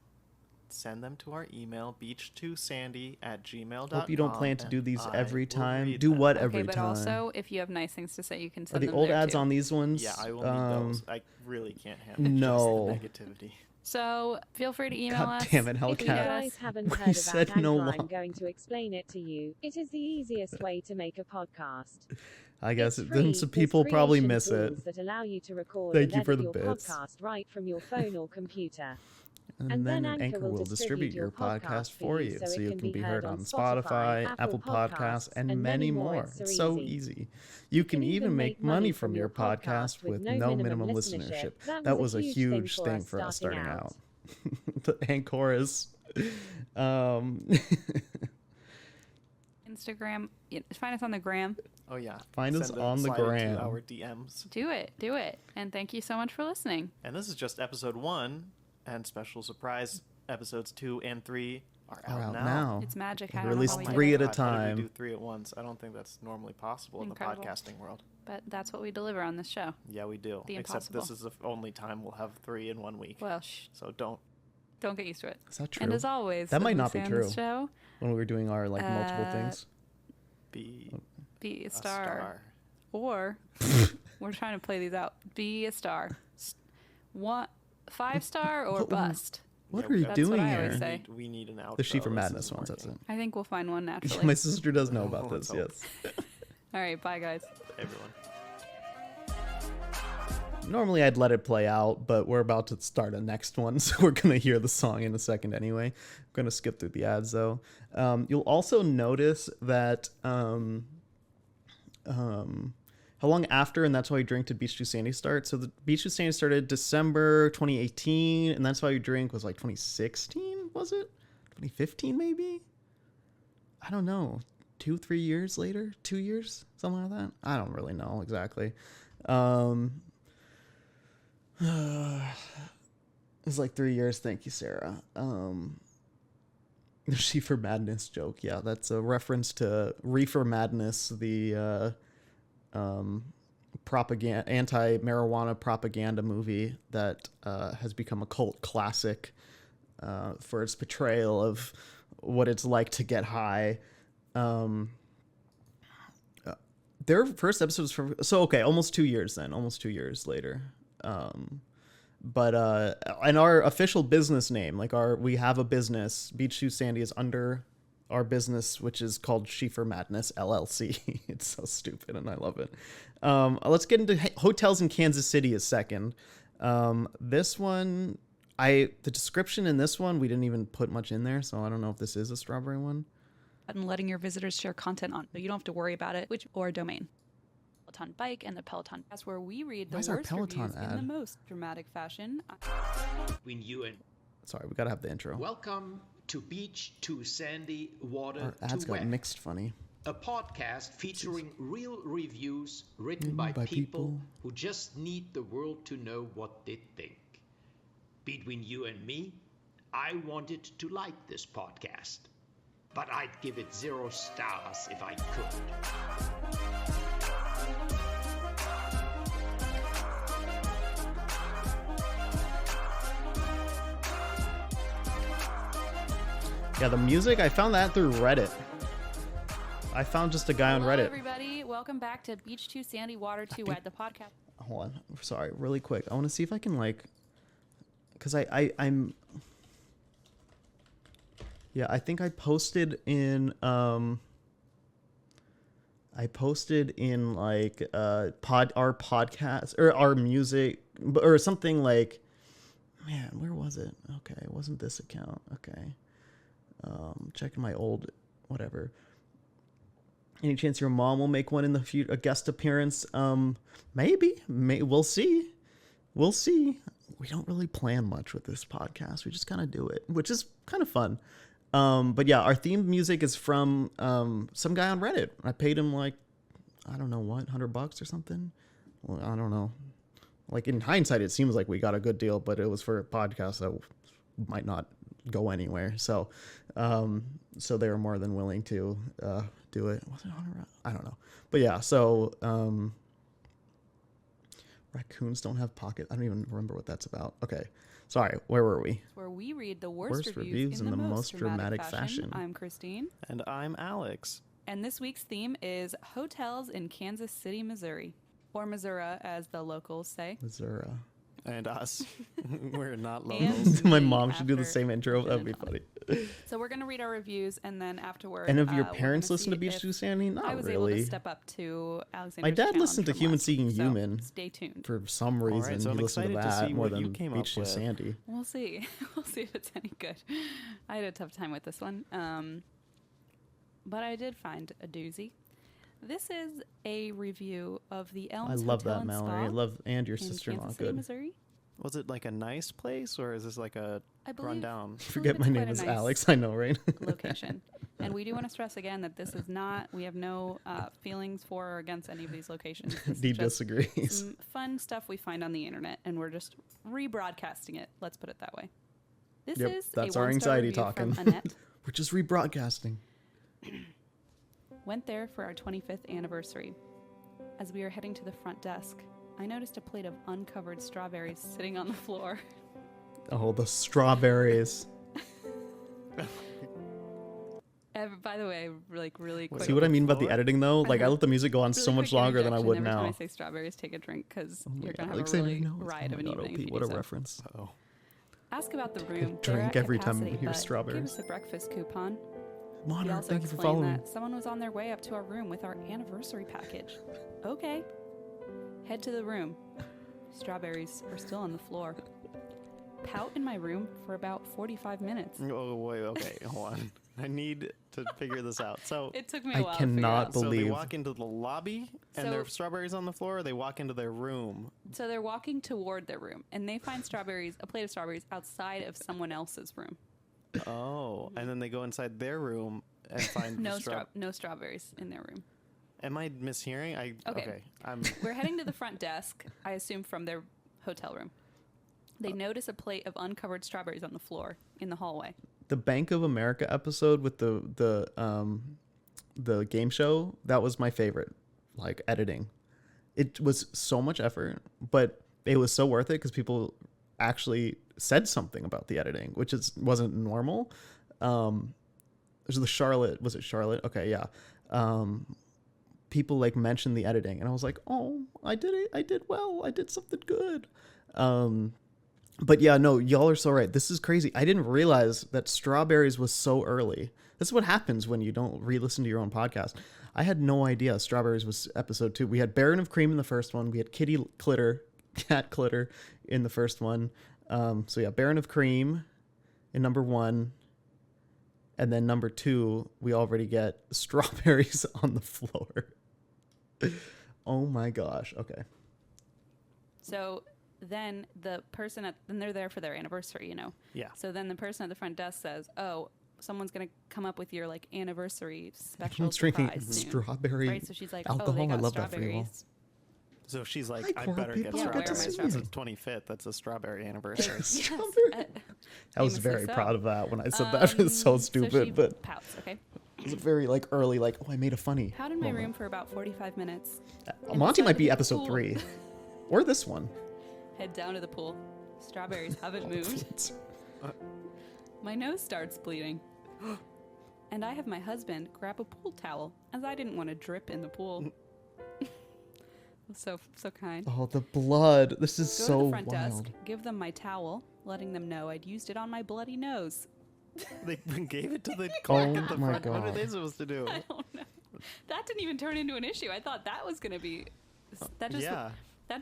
Send them to our email, beach2sandy@gmail.com. Hope you don't plan to and do these I every will time. read Do them. what Okay, every but time? also, if you have nice things to say, you can Are send the them old there ads too. on these ones? Yeah, I will need those. I really can't handle No. just the negativity. So feel free to email God us. damn it, If you Hellcat. guys haven't We heard said about no Anchor, I'm long. going to explain it to you. It is the easiest way to make a podcast. I guess It's then free. some There's people probably creation miss it. tools that allow you to record Thank and you for edit the your bits. podcast right from your phone or computer. And then Anchor will distribute your podcast for you, so you can be heard on Spotify, Apple Podcasts, and many more. It's so easy. You can even make money from your podcast with no minimum listenership. That was a huge thing for us starting out. The Anchorus. Instagram. Find us on the gram. Oh yeah. Find us Send on the slide into gram. Our DMs. Do it. And thank you so much for listening. And this is just episode 1, and special surprise episodes 2 and 3 are out now. It's magic. We I don't know release how we did 3 it, at a God, how did we time. do 3 at once? I don't think that's normally possible Incredible. in the podcasting world. but that's what we deliver on this show. Yeah, we do. The Except this is the only time we'll have 3 in 1 week. Well, So don't. get used to it. Is that true? And as always, That as might we not say be on this true. Show, When we were doing our like multiple things. Be be a a star. star. Or we're trying to play these out. Be a star. 5-star or bust. What Yeah, are you That's doing what I here? always say. We need an outro. The She for This Madness isn't ones, that's it. working. I think we'll find one naturally. My sister does know about Let's this, hope. yes. All right, bye guys. Everyone. Normally I'd let it play out, but we're about to start a next one, so we're going to hear the song in a second anyway. I'm going to skip through the ads, though. You'll also notice that how long after and That's Why You Drink did Beach 2 Sandy start? So the Beach 2 Sandy started December 2018, and That's Why You Drink was like 2016, was it? 2015 maybe? I don't know. 2-3 years later? 2 years? Something like that? I don't really know exactly. It's like 3 years. Thank you, Sarah. The Reefer Madness joke. Yeah, that's a reference to Reefer Madness, the propaganda, anti-marijuana propaganda movie that has become a cult classic for its portrayal of what it's like to get high. their first episodes from almost 2 years then, almost 2 years later. But and our official business name, we have a business. Beach Too Sandy is under our business, which is called Schiefer Madness LLC. It's so stupid and I love it. Let's get into hotels in Kansas City a second. This one, the description in this one, we didn't even put much in there, so I don't know if this is a strawberry one. And letting your visitors share content on, so you don't have to worry about it, or domain. Peloton Bike and the Peloton. That's where we read the worst reviews in the most dramatic fashion. Between you and... Sorry, we gotta have the intro. Welcome to Beach Too Sandy, Water Our ads Too got Wet. mixed funny. A podcast featuring real reviews written by people who just need the world to know what they think. Between you and me, I wanted to like this podcast, but I'd give it 0 stars if I could. Yeah, the music, I found that through Reddit. I found just a guy on Reddit. Hello, everybody. Welcome back to Beach Too Sandy, Water Too Wet, the podcast. Hold on. Sorry, really quick. I want to see if I can because yeah, I think I posted in our podcast or our music or something like, man, where was it? Okay, it wasn't this account. Okay. Checking my old whatever. Any chance your mom will make one in the future, a guest appearance? Maybe. We'll see. We'll see. We don't really plan much with this podcast. We just kind of do it, which is kind of fun. But yeah, our theme music is from some guy on Reddit. I paid him I don't know what, $100 or something. Well, I don't know. In hindsight, it seems like we got a good deal, but it was for a podcast that might not go anywhere. So they were more than willing to do it. Was it $100? I don't know. But yeah, so raccoons don't have pockets. I don't even remember what that's about. Okay. Sorry, where were we? It's where we read the worst reviews in the most dramatic fashion. I'm Christine. And I'm Alex. And this week's theme is hotels in Kansas City, Missouri. Or Missouri, as the locals say. Missouri. And us. We're not And locals. My mom should do the after same intro. That'd be funny. So we're going to read our reviews, and then afterward... And if your we're parents gonna listen to see Beach if Too Sandy, not I was really. able to step up to Alexander's My dad challenge listened to from Human last Seeking week, so Human. stay tuned. For some reason, right, so he I'm listened to excited to that see more what you than came Beach up Too with. Sandy. We'll see. We'll see if it's any good. I had a tough time with this one. But I did find a doozy. This is a review of the Elms I love Hotel that, and Mallory. I Spa love, and your in sister-in-law. Kansas City, Good. Missouri. Was it a nice place, or is this a I believe, rundown? Forget my it's name quite a is nice Alex. I know, right? location. And we do want to stress again that this is not, we have no feelings for or against any of these locations. This He is just disagrees. some fun stuff we find on the internet, and we're just rebroadcasting it. Let's put it that way. This Yep, is that's a our one-star anxiety review talking. from Annette. We're just rebroadcasting. Went there for our 25th anniversary. As we were heading to the front desk, I noticed a plate of uncovered strawberries sitting on the floor. Oh, the strawberries. By the way, really quick. See what I mean about the floor? editing, though? I let the music go on really so much quick longer than I interjection. would Every now. time I say strawberries, take a drink, because Oh my you're God, going to have a Alexander, really no. riot of an Oh my God, evening if OP, you what do a so. reference. Oh. Ask about the room. Drink They're at every time capacity, you hear but strawberries. Give us a breakfast coupon. He Monarch, also thank you for explained following. that someone was on their way up to our room with our anniversary package. Okay. Head to the room. Strawberries are still on the floor. Pout in my room for about 45 minutes. Oh, wait, okay, hold on. I need to figure this out. So, It took me I a while to figure cannot out. so they believe- walk into the lobby and there are So- strawberries on the floor, or they walk into their room? So they're walking toward their room, and they find a plate of strawberries outside of someone else's room. Oh, and then they go inside their room and find No strawberries in their room. Am I mishearing? Okay. I'm We're heading to the front desk, I assume from their hotel room. They notice a plate of uncovered strawberries on the floor in the hallway. The Bank of America episode with the game show, that was my favorite. Editing, it was so much effort, but it was so worth it because people actually said something about the editing, which wasn't normal. There's the Charlotte. Was it Charlotte? Okay, yeah. people like mentioned the editing, and I was like, oh, I did it. I did well. I did something good. But yeah, no, y'all are so right. This is crazy. I didn't realize that Strawberries was so early. This is what happens when you don't re-listen to your own podcast. I had no idea Strawberries was episode 2. We had Baron of Cream in the first one. We had Cat Clitter in the first one. So yeah, Baron of Cream in number 1. And then number 2, we already get Strawberries on the floor. Oh my gosh. Okay. So then the person then they're there for their anniversary, you know. Yeah. So then the person at the front desk says, "Oh, someone's gonna come up with your like anniversary special Everyone's drinking surprise soon." strawberry Right. So she's like, alcohol. "Oh, they got I love that for you all. strawberries." So she's like, Hi, I Coral better get people. Yeah, where am I strawberries. from? It's the 25th. That's a strawberry anniversary. Yes, I was famously very so. proud of that when I said that. It's so stupid, so she but pouts. Okay. it was very like early, like, oh, I made a funny. Pouted in my moment. room for about 45 minutes. Monty might be decided to episode pool. 3, or this one. Head down to the pool. Strawberries haven't moved. My nose starts bleeding. And I have my husband grab a pool towel, as I didn't want to drip in the pool. So kind. Oh, the blood! This is Go so to the front wild. desk, give them my towel, letting them know I'd used it on my bloody nose. They gave it to the clerk at the my front. What are God. they supposed to do? I don't know. That didn't even turn into an issue. I thought that was going to be... That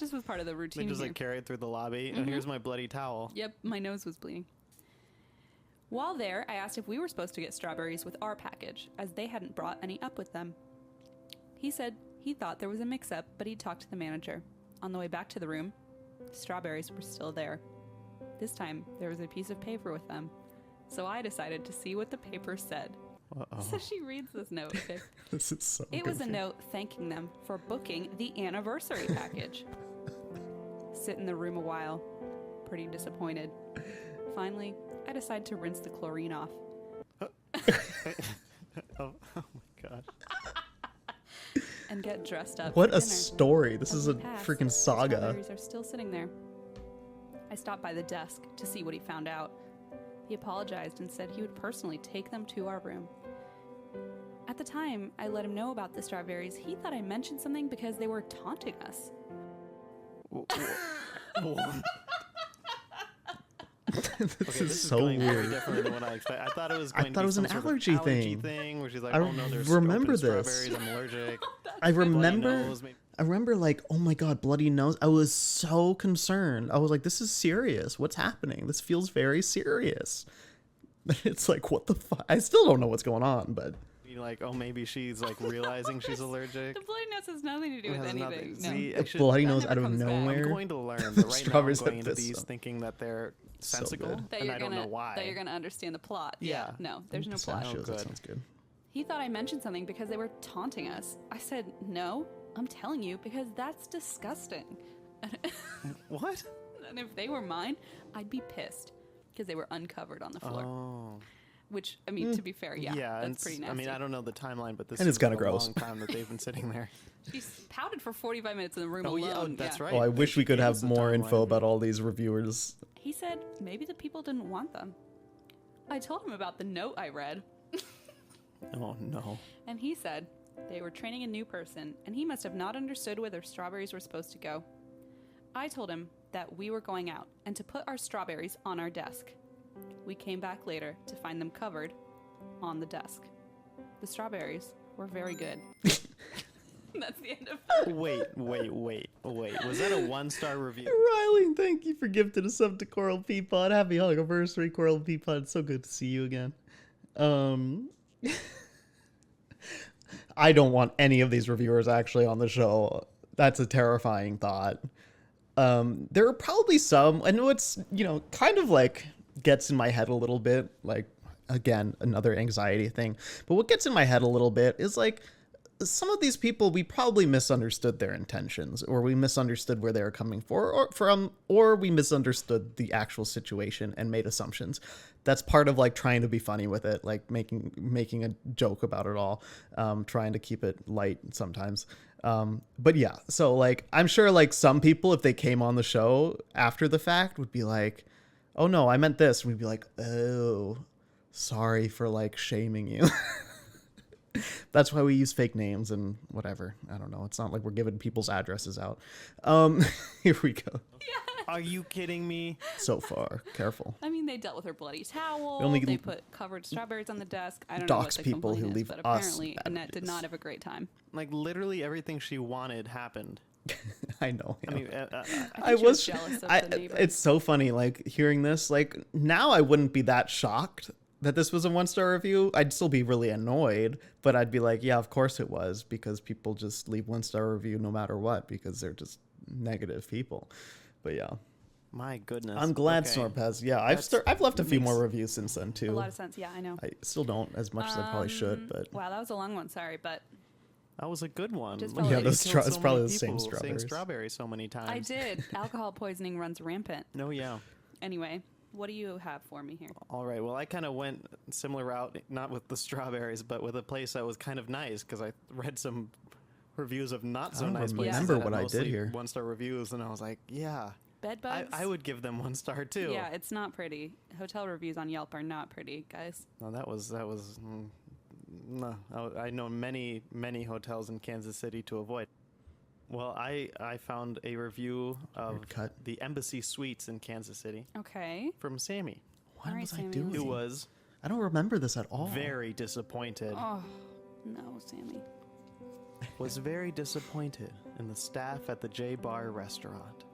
just was part of the They routine just here. like carry it through the lobby. And here's my bloody towel. Yep, my nose was bleeding. While there, I asked if we were supposed to get strawberries with our package, as they hadn't brought any up with them. He said he thought there was a mix-up, but he'd talk to the manager. On the way back to the room, strawberries were still there. This time, there was a piece of paper with them. So I decided to see what the paper said. So she reads this note. Okay? This is so. It was a goofy. note thanking them for booking the anniversary package. Sit in the room a while, pretty disappointed. Finally, I decide to rinse the chlorine off. Oh my god. And get dressed up. What for a dinner. story! This As is we a pass, freaking the saga. Strawberries are still sitting there. I stopped by the desk to see what he found out. He apologized and said he would personally take them to our room. At the time I let him know about the strawberries, he thought I mentioned something because they were taunting us. This Okay, is so going very weird. different than what I expected. I thought it was I going thought to it be was an some sort of allergy thing where she's like, I oh no, there's remember open this. strawberries, I'm allergic. I Bloody remember. nose, maybe- I remember, like, oh my god, bloody nose. I was so concerned. I was like, this is serious. What's happening? This feels very serious. It's like, what the fuck? I still don't know what's going on, but be like, oh, maybe she's like realizing she's allergic. The bloody nose has nothing to do It with has anything. nothing- No. see, I the should- bloody that nose never out of comes back. nowhere. I'm going to learn, but right now I'm Strawberries going like into this, these so- thinking that they're So sensical, good. That and you're I don't gonna, know why. That you're gonna understand the plot. Yeah. No, there's no plot. Pistachios, Oh, that good. sounds good. He thought I mentioned something because they were taunting us. I said, no, I'm telling you because that's disgusting. What? And if they were mine, I'd be pissed because they were uncovered on the floor. Oh. Which, I mean, to be fair, yeah, Yeah, and that's pretty nasty. I mean, I don't know the timeline, but this And it's is kinda a gross. long time that they've been sitting there. She pouted for 45 minutes in the room Oh, yeah, alone. that's yeah. right. Oh, I They wish we could gave have us a more info timeline. about all these reviewers. He said maybe the people didn't want them. I told him about the note I read, Oh no. and he said they were training a new person, and he must have not understood where their strawberries were supposed to go. I told him that we were going out and to put our strawberries on our desk. We came back later to find them covered on the desk. The strawberries were very good. That's the end of it. Wait. Was that a 1-star review? Riley, thank you for gifting us up to Coral Peapod. Happy anniversary, Coral Peapod. It's so good to see you again. I don't want any of these reviewers actually on the show. That's a terrifying thought. There are probably some, and what's, kind of like gets in my head a little bit, like, again, another anxiety thing. But what gets in my head a little bit is like, some of these people, we probably misunderstood their intentions, or we misunderstood where they were coming from, or we misunderstood the actual situation and made assumptions. That's part of like trying to be funny with it, like making a joke about it all, trying to keep it light sometimes. But yeah, so like, I'm sure like some people, if they came on the show after the fact, would be like, oh no, I meant this. We'd be like, oh, sorry for like shaming you. That's why we use fake names and whatever. I don't know. It's not like we're giving people's addresses out. Here we go. Are you kidding me? So far, careful. I mean, they dealt with her bloody towel. only They put covered strawberries on the desk. I don't know dox what the people who complaint leave is, but us apparently bad Annette did reviews. not have a great time. Like literally everything she wanted happened. I know. I mean, I think she was jealous of the neighbors. It's so funny, like hearing this. Like now, I wouldn't be that shocked that this was a 1-star review. I'd still be really annoyed, but I'd be like, yeah, of course it was, because people just leave 1-star review no matter what because they're just negative people. But yeah. my goodness. I'm glad Okay. Snorp has. Yeah, I've left a few more reviews since then A too. lot of sense. Yeah, I know. I still don't as much as I probably should, but Wow, that was a long one. Sorry, but That was a good one. Just Look, felt yeah, like- those you killed it's so probably many the same people saying strawberries. strawberry so many times. I did. Alcohol poisoning runs rampant. No, yeah. Anyway, what do you have for me here? All right. Well, I kind of went similar route, not with the strawberries, but with a place that was kind of nice because I read some reviews of not so don't nice places. remember that what had I did mostly here. 1-star reviews, and I was like, yeah, Bed bugs? I would give them 1-star too. Yeah, it's not pretty. Hotel reviews on Yelp are not pretty, guys. No, that was. No, I know many hotels in Kansas City to avoid. Well, I found a review of Weird cut. the Embassy Suites in Kansas City Okay. from Sammy, what All right, was I Sammy, doing? who was I don't remember this at all. very disappointed. Oh, no, Sammy. Was very disappointed in the staff at the J Bar restaurant.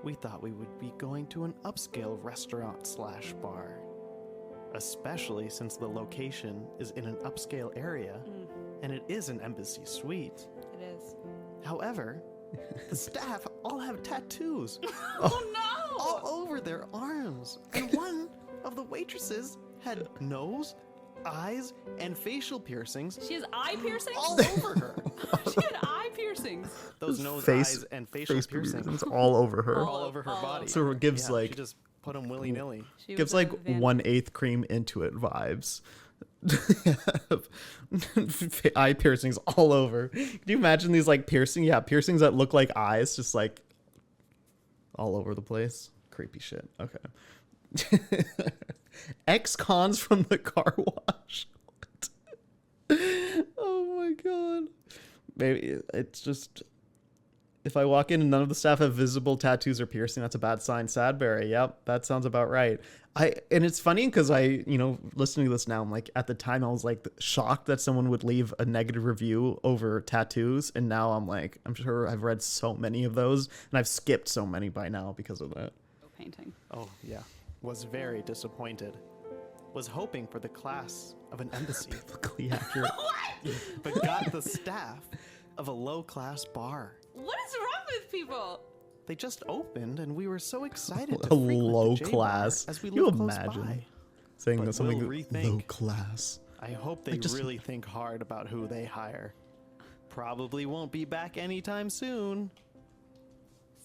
We thought we would be going to an upscale restaurant/bar, especially since the location is in an upscale area and it is an Embassy Suite. It is. However, the staff all have tattoos Oh, no! all over their arms, and one of the waitresses had nose, eyes, and facial piercings She has eye piercings? all over her. She had eye piercings. Those nose, Face- eyes, and facial Face piercings piercings all over her. all over her all body. over. So it gives Yeah, like she just put them willy nilly. She gives was a like Van- 1/8 cream into it vibes. Eye piercings all over. Can you imagine these like piercings that look like eyes, just like all over the place? Creepy shit. Okay. Ex-cons from the car wash. What? Oh my god. Maybe it's just, if I walk in and none of the staff have visible tattoos or piercing, that's a bad sign. Sadberry. Yep, that sounds about right. And it's funny because listening to this now, I'm like, at the time I was like shocked that someone would leave a negative review over tattoos, and now I'm like, I'm sure I've read so many of those, and I've skipped so many by now because of that. Painting. Oh, yeah. Was very disappointed. Was hoping for the class of an embassy, Biblically accurate. but got the staff of a low-class bar. What is wrong with people? They just opened, and we were so excited A to frequent the low J Bar class. as we You lived close imagine by. saying But that something we'll low rethink. class. I hope they really think hard about who they hire. Probably won't be back anytime soon.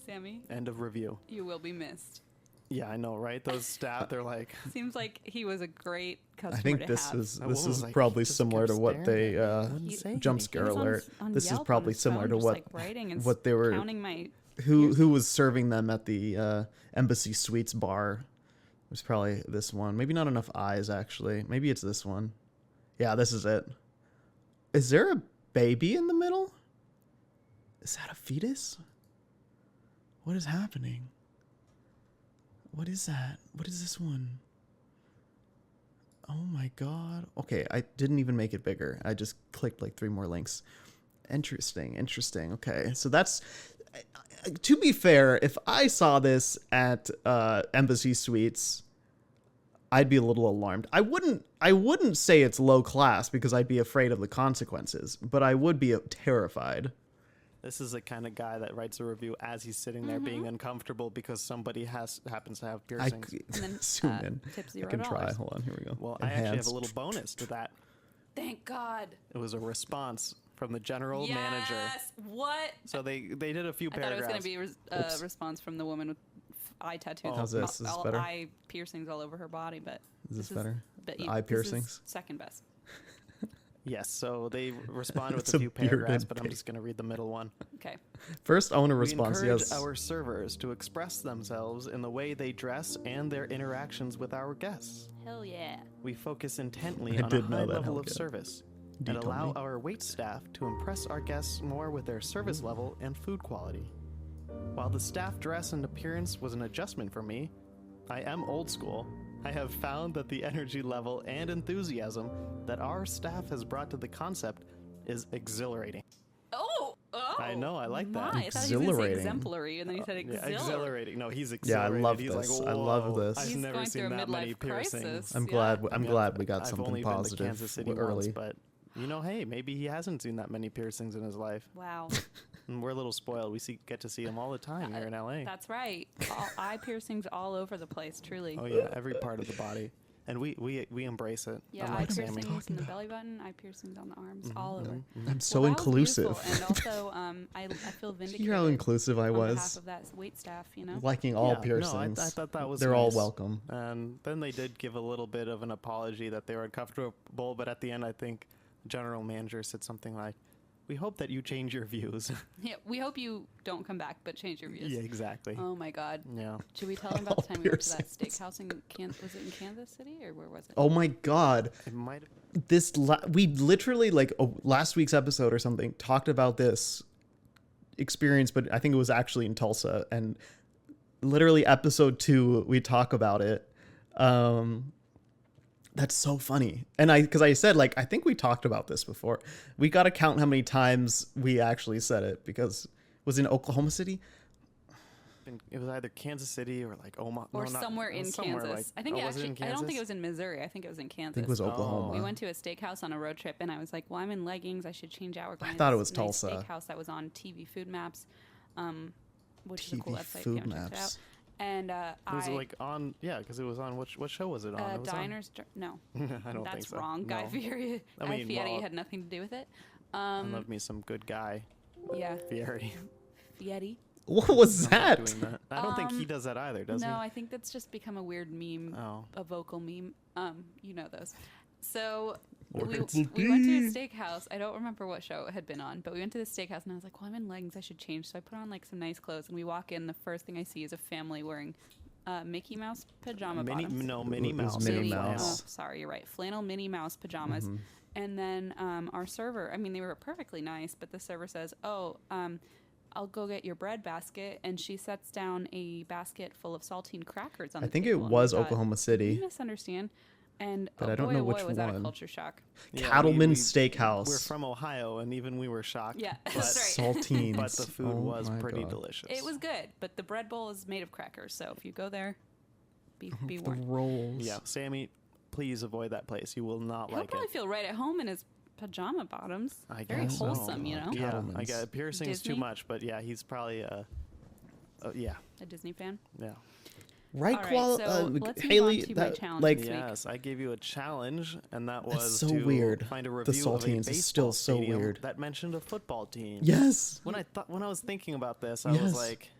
Sammy, End of review. you will be missed. Yeah, I know, right? Those staff, they're like, Seems like he was a great customer I think to this have. is That this woman is was like, probably just similar kept to what staring they at me. Wouldn't say jump anything. scare He was alert. on This is Yelp on probably his similar phone, to just, what like, writing and what they were counting my who was serving them at the Embassy Suites bar. It was probably this one. Maybe not enough eyes actually. Maybe it's this one. Yeah, this is it. Is there a baby in the middle? Is that a fetus? What is happening? What is that? What is this one? Oh my god. Okay, I didn't even make it bigger. I just clicked like 3 more links. Interesting. Okay, so that's... To be fair, if I saw this at Embassy Suites, I'd be a little alarmed. I wouldn't say it's low class because I'd be afraid of the consequences, but I would be terrified. this is the kind of guy that writes a review as he's sitting there being uncomfortable because somebody happens to have I piercings. And then, zoom in. tip I can try. $0. Hold on, here we go. Well, I actually have a little bonus to that. Thank God. It was a response from the general manager. Yes. What? So they did a few I thought it was paragraphs. going to be a response from the woman with eye tattoos. How's this? Is this all better? eye piercings all over her body, but Is this better? but The eye this is piercings? second best. Yes, so they responded with It's a a few paragraphs, bearded but I'm pig. just going to read the middle one. Okay. First, I want to We respond. encourage Yes. our servers to express themselves in the way they dress and their interactions with our guests. Hell yeah. We focus intently I on a did know high that, level hell of yeah. service, D and told allow me. our wait staff to impress our guests more with their service level and food quality. While the staff dress and appearance was an adjustment for me, I am old school. I have found that the energy level and enthusiasm that our staff has brought to the concept is exhilarating. Oh, I know, I like that. I thought he was going to say Exhilarating. exemplary, and then he said Yeah, exhilarating. exhilarating. No, he's Yeah, I exhilarated. love he's this. Like, I love "Whoa, this." I've He's never going seen through a that many midlife piercings. crisis. I'm Yeah. glad. I'm Yeah, glad we got I've something only been to positive Kansas City early. once, but hey, maybe he hasn't seen that many piercings in his life. Wow. And we're a little spoiled. We get to see them all the time here in LA. That's right. Eye piercings all over the place, truly. Oh yeah, every part of the body, and we embrace it. Yeah, eye unlike Sammy. piercings in the belly button, eye piercings on the arms, all over. I'm so Well, that was inclusive. beautiful, and also, I feel vindicated. Hear how inclusive I on behalf was. of that wait staff, you know. Liking all Yeah, no, piercings. I thought that was They're all nice. welcome. And then they did give a little bit of an apology that they were uncomfortable, but at the end, I think general manager said something like, "We hope that you change your views." Yeah, we hope you don't come back, but change your views. Yeah, exactly. Oh my God. Yeah. Should we tell them about the time we went to that steakhouse in was it in Kansas City or where was it? Oh my God. It might. We literally last week's episode or something talked about this experience, but I think it was actually in Tulsa, and literally episode 2 we talk about it. That's so funny. And because I said, I think we talked about this before. We got to count how many times we actually said it, because was it in Oklahoma City? It was either Kansas City or Omaha. Or no, not- somewhere in somewhere Kansas. I think was it in I don't think Kansas? it was in Missouri. I think it was in Kansas. I think it was Oklahoma. We went to a steakhouse on a road trip, and I was like, well, I'm in leggings. I should change hourglass. I thought it was Nice Tulsa. steakhouse that was on TV Food Maps, which is a TV cool website. Food if you haven't checked it out. Maps. And Was it on? Yeah, because it was on. What show was it on? It was on- Diners. No, I don't that's think so. wrong. Guy No. Fieri. I Guy mean, Fieri well, had nothing to do with it. I love me some good guy Yeah, Fieri. Fieri. What was I'm not that? doing that. I don't think he does that either, does no, he? I think that's just become a weird meme, Oh. a vocal meme. You know those. So we Words. went to a steakhouse. I don't remember what show it had been on, but we went to the steakhouse, and I was like, well, I'm in leggings. I should change. So I put on some nice clothes, and we walk in. The first thing I see is a family wearing Mickey Mouse pajama bottoms. Minnie It was Mouse. Minnie Flannel. Mouse. Oh, sorry, you're right. Flannel Minnie Mouse pajamas. And then our server, they were perfectly nice, but the server says, I'll go get your bread basket, and she sets down a basket full of saltine crackers on the I think table. it And was we thought, Oklahoma "Did City. we misunderstand?" And But I don't know which was that a one. culture shock. Yeah, Cattleman we- Steakhouse. We're from Ohio, and even we were shocked. Yeah, but, that's right. Saltines. but the food Oh was my pretty God. delicious. It was good, but the bread bowl is made of crackers, so if you go there, be The warned. rolls. Yeah, Sammy, please avoid that place. You will not He'll like probably it. feel right at home in his pajama bottoms. I Very guess so. wholesome, you know? Yeah, I Cattleman's. got piercings too Disney? much, but yeah, he's probably yeah, A Disney fan. yeah. Right, All right, quality. so let's move Haley, on to my that, challenge like, this week. Yes, I gave you a challenge, and that That's was so to weird. find a The review of a Saltines is still baseball so stadium weird. that mentioned a football team. yes, When I was thinking about this, I Yes. was like,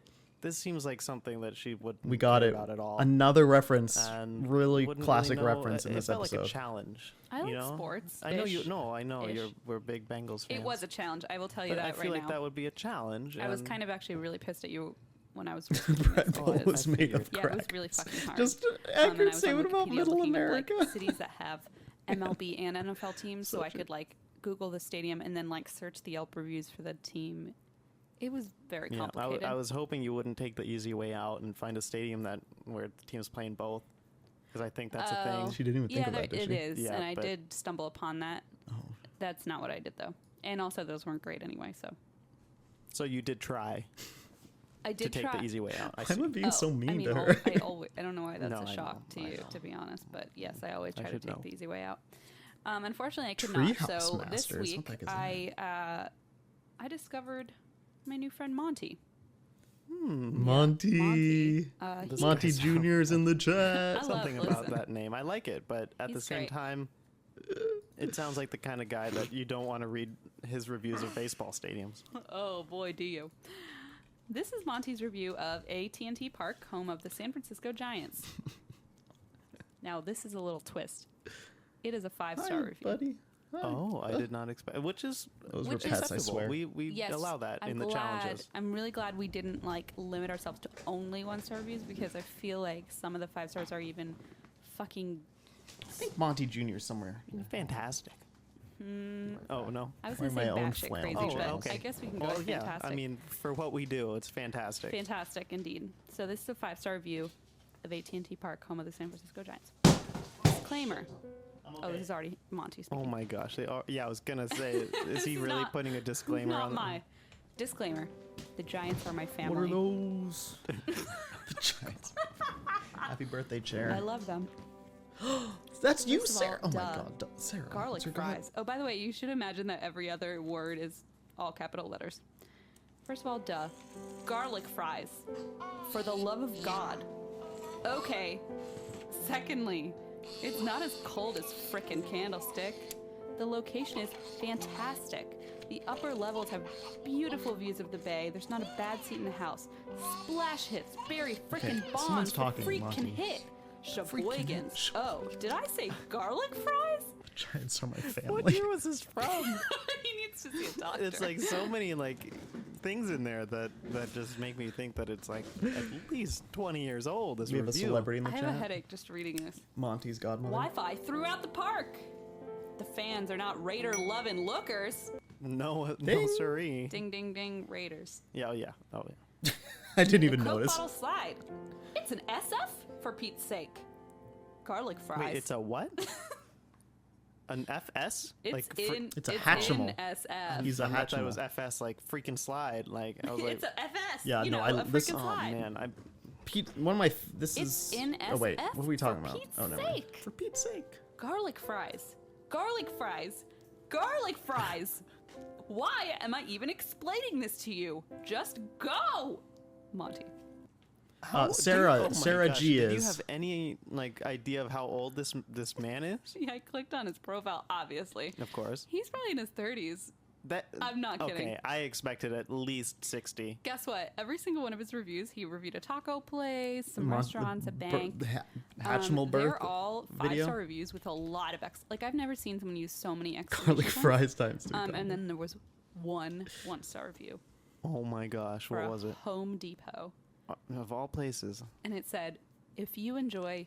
this seems like something that she would we got care it. about at all. Another reference, And really wouldn't classic really know- reference in it this felt episode. like a challenge. I you like know? sports. I know you. Ish. No, I know Ish. we're big Bengals fans. It was a challenge. I will tell you but that I feel right like now. that would be a challenge. I was and kind of actually really pissed at you when I was Bread researching bowl this. was made of Yeah, crack. it was really fucking hard. Just And I accurate was on statement about Wikipedia Middle looking at, America. cities that have MLB and NFL teams, so I could Google the stadium and then search the Yelp reviews for the team. It was very Yeah, complicated. I was hoping you wouldn't take the easy way out and find a stadium where the team's playing both, because I think that's a thing. She didn't even think of that, did it she? is, Yeah, and I but- did stumble upon that. Oh. That's not what I did though, and also those weren't great anyway. So So you did try I to did take try. the easy way out. I Why see. am I being so Oh, mean to al- her? I don't know why that's No, a I shock know, to I you, know. to be honest. But yes, I always I try to should take know. the easy way out. Unfortunately, I could not. Treehouse So this Masters, what week, the heck is that? I discovered my new friend Monty. Monty. Monty. This Monty guy's- Jr.'s in the chat. I love- Something about listen. that name. I like it, but at the He's same great. time, it sounds like the kind of guy that you don't want to read his reviews of baseball stadiums. Oh boy, do you! This is Monty's review of AT&T Park, home of the San Francisco Giants. Now, this is a little twist. It is a 5-star Hi, review. buddy. Hi. Oh, I did not expect. Which is Those were Which is pets, I acceptable. swear. We Yes, allow that I'm in the glad- challenges. I'm really glad we didn't limit ourselves to only 1-star reviews, because I feel like some of the 5 stars are even fucking. I think Monty Jr. 's somewhere. Fantastic. Oh no. I was Wearing going to say my own batshit flannel crazy, but pajamas. I guess we can go Well, with yeah. fantastic. I mean, for what we do, it's fantastic. Fantastic indeed. So this is a 5-star review of AT&T Park, home of the San Francisco Giants. Disclaimer. Oh, this is already Monty speaking. Oh my gosh. Yeah, I was gonna say, is he really not- putting a disclaimer Not on my disclaimer. The Giants are my family. What are those? The Giants. Happy birthday, chair. I love them. That's you, First of all, Sarah. Oh my duh. God, Sarah. Garlic what's your go ahead? fries. Oh, by the way, you should imagine that every other word is all capital letters. First of all, duh. Garlic fries. For the love of God. Okay. Secondly, it's not as cold as frickin' Candlestick. The location is fantastic. The upper levels have beautiful views of the bay. There's not a bad seat in the house. Splash hits. Barry frickin' Okay, Bonds. someone's talking, Freakin' Monty. hit. Sheboygans. Oh, did I say garlic fries? Giants are my family. What year was this from? He needs to see a doctor. It's like so many like things in there that just make me think that it's like at least 20 years old. This We have a review. celebrity in the I chat. have a headache just reading this. Monty's godmother. Wi-Fi throughout the park. The fans are not Raider loving lookers. No, Ding. siree. Ding, ding, ding, Raiders. Yeah, oh yeah, oh yeah. I didn't even Coke notice. bottle slide. It's an SF for Pete's sake. Garlic fries. Wait, it's a what? An FS? It's in. It's a in Hatchimal. SF. He's a I thought it was Hatchimal. FS, like freaking slide. Like I was like, It's a FS. Yeah, you no, know, I- a this- freaking oh, slide. man, I Pete, one of my. This It's is. in Oh wait, SF what are we talking for about? Pete's Oh no. mind. sake. For Pete's sake. Garlic fries. Garlic fries. Garlic fries. Why am I even explaining this to you? Just go, Monty. Sarah, oh my Sarah gosh, G Did you is. have any like idea of how old this man is? Yeah, I clicked on his profile, obviously. Of course. He's probably in his 30s. That I'm not kidding. Okay, I expected at least 60. Guess what? Every single one of his reviews, he reviewed a taco place, some Mon- restaurants, a bank. Hatchimal birth. They're all video? 5-star reviews with a lot of like I've never seen someone use so many Garlic exclamation points. fries times 2. And then there was one 1-star review Oh my gosh, for what a was it? Home Depot. Of all places. And it said, if you enjoy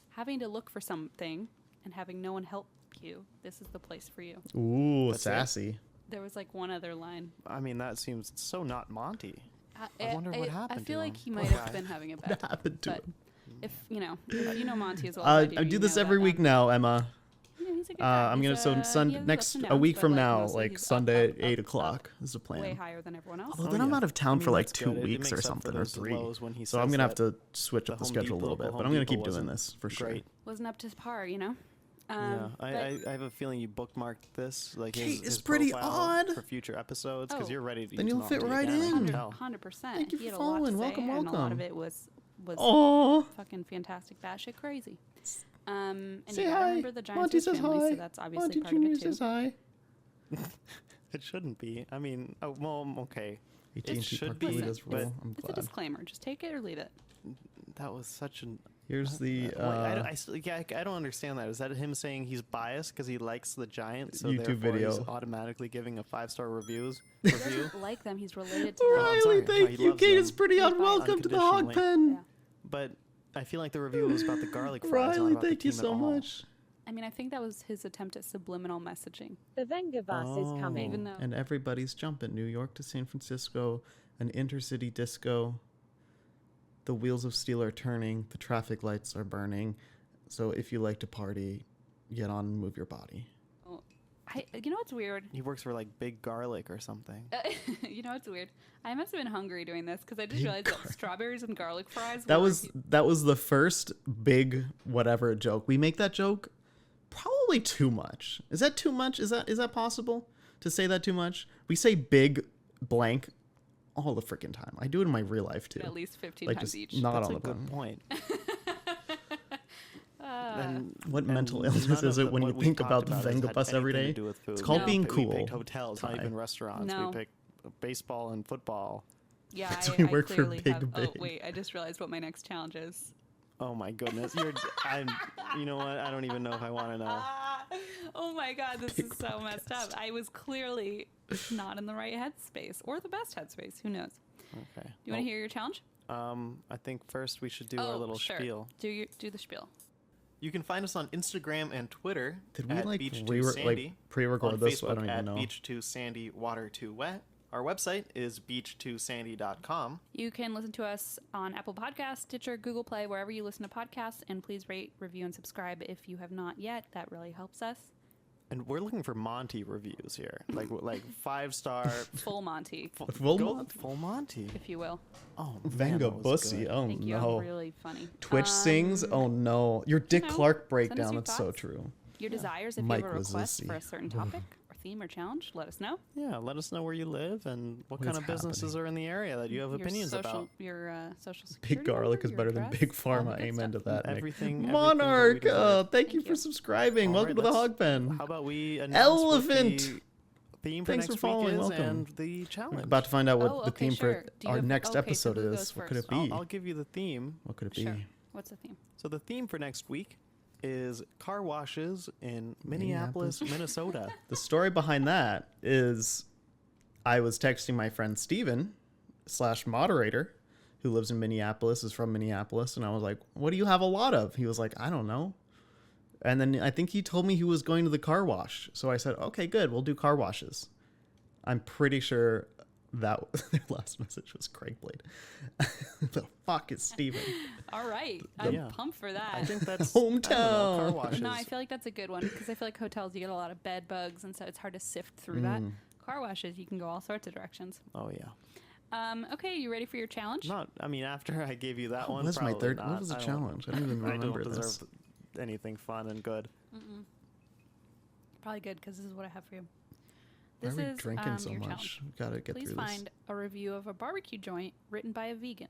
having to look for something and having no one help you, this is the place for you. Ooh, That's it? sassy. There was like one other line. I mean, that seems so not Monty. I wonder what happened I to feel like him. he Poor might have guy. been having a bad What time. happened to But him? if you know Monty as well as I I do this you know every that, week now, Emma. Yeah, he's a good guy. I'm gonna He's, so he has his next ups and a week downs, from but, now, mostly like he's Sunday up, at 8 up, o'clock is the way plan. higher than everyone else. Although Oh, then I'm yeah. out of town I for mean, like that's 2 good. It weeks or makes up for something or those 3. lows when he So I'm says gonna have that to switch the up the Home schedule a Depot- little bit, Home but I'm gonna Depot keep doing wasn't this for sure. great. Wasn't up to par, you know. Yeah, But- I have a feeling you bookmarked this, like Kate, his, it's his pretty profile odd. for future episodes, because Oh. you're ready to Then use you'll fit Monty right again, I can in. tell. 100%. Thank you He had for a lot to following. say, Welcome, and a lot welcome. of it was Oh, fucking fantastic, batshit crazy. And say you gotta hi. remember the Giants Monty are says family, hi. so that's obviously Monty part of Jr. it too. says hi. It shouldn't be. I mean, oh, well, okay. AT&T should Park be, really does but rule. I'm It's a glad. disclaimer. Just take it or leave it. That was such an. Here's the Wait, I don't understand that. Is that him saying he's biased because he likes the Giants? So YouTube therefore he's video. automatically giving a 5-star review. He doesn't like them. He's related to I'm them. Riley, sorry. thank He you. loves Kate them. is pretty He's unwelcome to the hog unconditionally. pen. Yeah. But I feel like the review was about the garlic fries. not Riley, about the thank you team so at all. much. I mean, I think that was his attempt at subliminal messaging. The Venga bus is coming. Even though And everybody's jumping. New York to San Francisco, an intercity disco. The wheels of steel are turning. The traffic lights are burning. So if you like to party, get on and move your body. you know what's weird? He works for like Big Garlic or something. You know what's weird? I must have been hungry doing this because I just realized that strawberries and garlic fries. That were- was the first big whatever joke. We make that joke probably too much. Is that too much? Is that possible to say that too much? We say big blank all the freaking time. I do it in my real life too. at least 15 like times just each. not That's on a the good button. point. What mental And illness none is of it when what you we think talked about the has Venga had bus every anything day? to do with food. It's called No. being We cool. picked hotels, not Ty. even restaurants. No. We picked baseball and football. Yeah, That's I, why we I work for clearly Big have. Oh Big. wait, I just realized what my next challenge is. Oh my goodness! You know what? I don't even know if I want to know. Oh my god, this is so messed up. I was clearly not in the right headspace or the best headspace. Who knows? Okay. Do you want to hear your challenge? I think first we should do our little sure. spiel. Do the spiel. You can find us on Instagram and Twitter. Did we at like Beach2Sandy, pre-record on this? Facebook I don't even at know. Beach2Sandy Water 2 Wet. Our website is beach2sandy.com. You can listen to us on Apple Podcasts, Stitcher, Google Play, wherever you listen to podcasts. And please rate, review, and subscribe if you have not yet. That really helps us. And we're looking for Monty reviews here, like 5-star. Full Monty, Full Monty? Full Monty. if you will. Oh, man, Vanga that was Bussy. good. Oh Thank you. no. I'm really funny. Twitch sings. Oh no. Your Dick know, Clark send us breakdown. your That's so thoughts. true. Your desires, if Mike you have a request Wazowski. for a certain topic or theme or challenge, let us know. Yeah, let us know where you live and what kind is of businesses are in the area that you have opinions social, about. Your social security Big garlic number, is your better than address, Big all the Pharma. good Amen to stuff. that. Nick. Everything Monarch. that we deserve. Thank you Thank for you. subscribing. All Welcome right, to the let's- Hog Pen. How about we announce Elephant. what the theme for Thanks next for following. week is Welcome. and the challenge? About to find out what Oh, the okay, theme sure. for Do you our have- next okay, so episode who is. goes What could it first? be? I'll give you the theme. What could it be? Sure. What's the theme? So the theme for next week is car washes in Minneapolis, Minnesota. The story behind that is I was texting my friend Steven / moderator who lives in Minneapolis, is from Minneapolis, and I was like, what do you have a lot of? He was like, I don't know. And then I think he told me he was going to the car wash. So I said, okay, good, we'll do car washes. I'm pretty sure that their last message was Craig Blade. The fuck is Steven? All right. I'm Yeah. pumped for that. I think that's Hometown. I don't know, car washes. No, I feel like that's a good one because I feel like hotels, you get a lot of bed bugs, and so it's hard to sift through that. Car washes, you can go all sorts of directions. Oh yeah. Okay, you ready for your challenge? Not. I mean, after I gave you that What one, was my probably third? Not. What was the I don't- challenge? I don't even I remember don't this. deserve anything fun and good. Probably good because this is what I have for you. Why This are we is drinking so your much? challenge. We gotta get Please through this. find a review of a barbecue joint written by a vegan.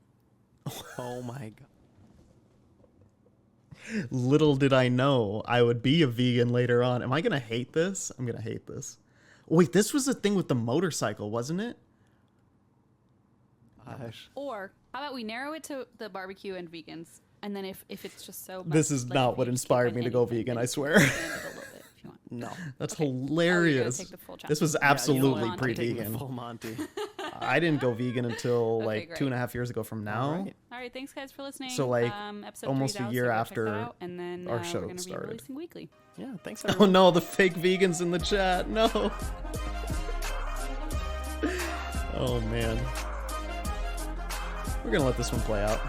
Oh my god. Little did I know I would be a vegan later on. Am I gonna hate this? I'm gonna hate this. Wait, this was the thing with the motorcycle, wasn't it? Gosh. Or how about we narrow it to the barbecue and vegans, and then if it's just so This is like, not if what you just inspired can't me find to go anything, vegan, then I you swear. can expand it a little bit if you want. No. That's Okay. Oh, you're hilarious. gonna take the full challenge. This was Yeah, you absolutely want- I'm taking the pre-vegan. full Monty. I didn't go vegan until Okay, like great. 2.5 years ago from now. Alright. All right, thanks guys for listening. So, like, episode almost 3's a out, year so go check after that out, and then our show we're gonna started. be releasing weekly. Yeah. Thanks. Oh Everyone. no, the fake vegans in the chat. No. Oh man. We're gonna let this one play out.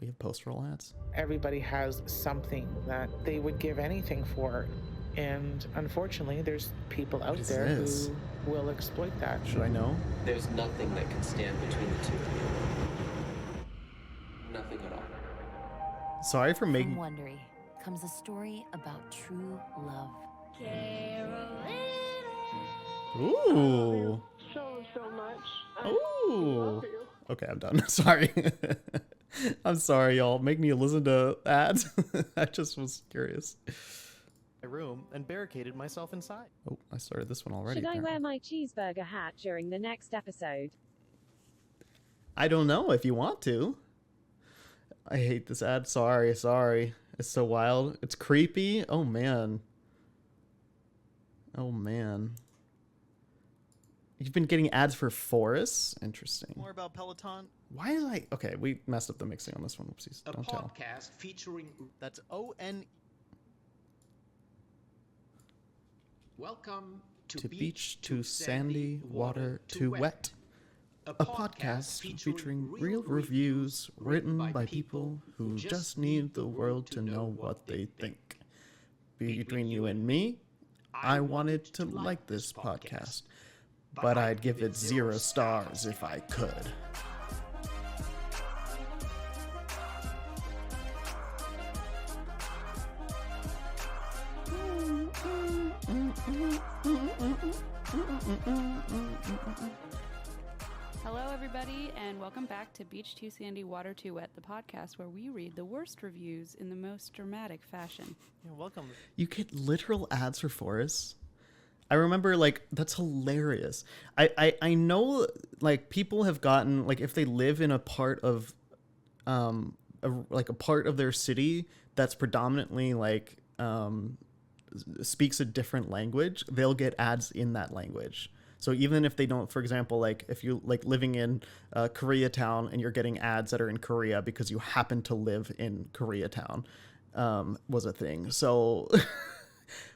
We have post-roll ads. Everybody has something that they would give anything for. And unfortunately, there's people out is there this? who will exploit that. Should I know? There's nothing that can stand between the two. Nothing at all. Sorry for From making. Wondery comes a story about true love. Ooh. So much. Ooh. Okay, I'm done. Sorry. I'm sorry, y'all. Make me listen to ads. I just was curious. My room and barricaded myself inside. Oh, I started this one already. Should I apparently. wear my cheeseburger hat during the next episode? I don't know if you want to. I hate this ad. Sorry. It's so wild. It's creepy. Oh, man. You've been getting ads for forests? Interesting. More about Peloton. Why is I... Okay, we messed up the mixing on this one. Oopsies. A Don't tell. podcast featuring. That's O-N. Welcome To beach, to sandy, water, to wet. A podcast featuring real reviews written by people who just need the world to know what they think. Between you and me, I wanted to like this podcast, but I'd give it 0 stars if I could. Hello, everybody, and welcome back to Beach Too Sandy, Water Too Wet, the podcast where we read the worst reviews in the most dramatic fashion. Yeah, welcome. You get literal ads for forests. I remember, like, that's hilarious. I know, like, people have gotten, like, if they live in a part of, a part of their city that's predominantly, like, speaks a different language, they'll get ads in that language. So even if they don't, for example, like if you like living in Koreatown and you're getting ads that are in Korea because you happen to live in Koreatown, was a thing. So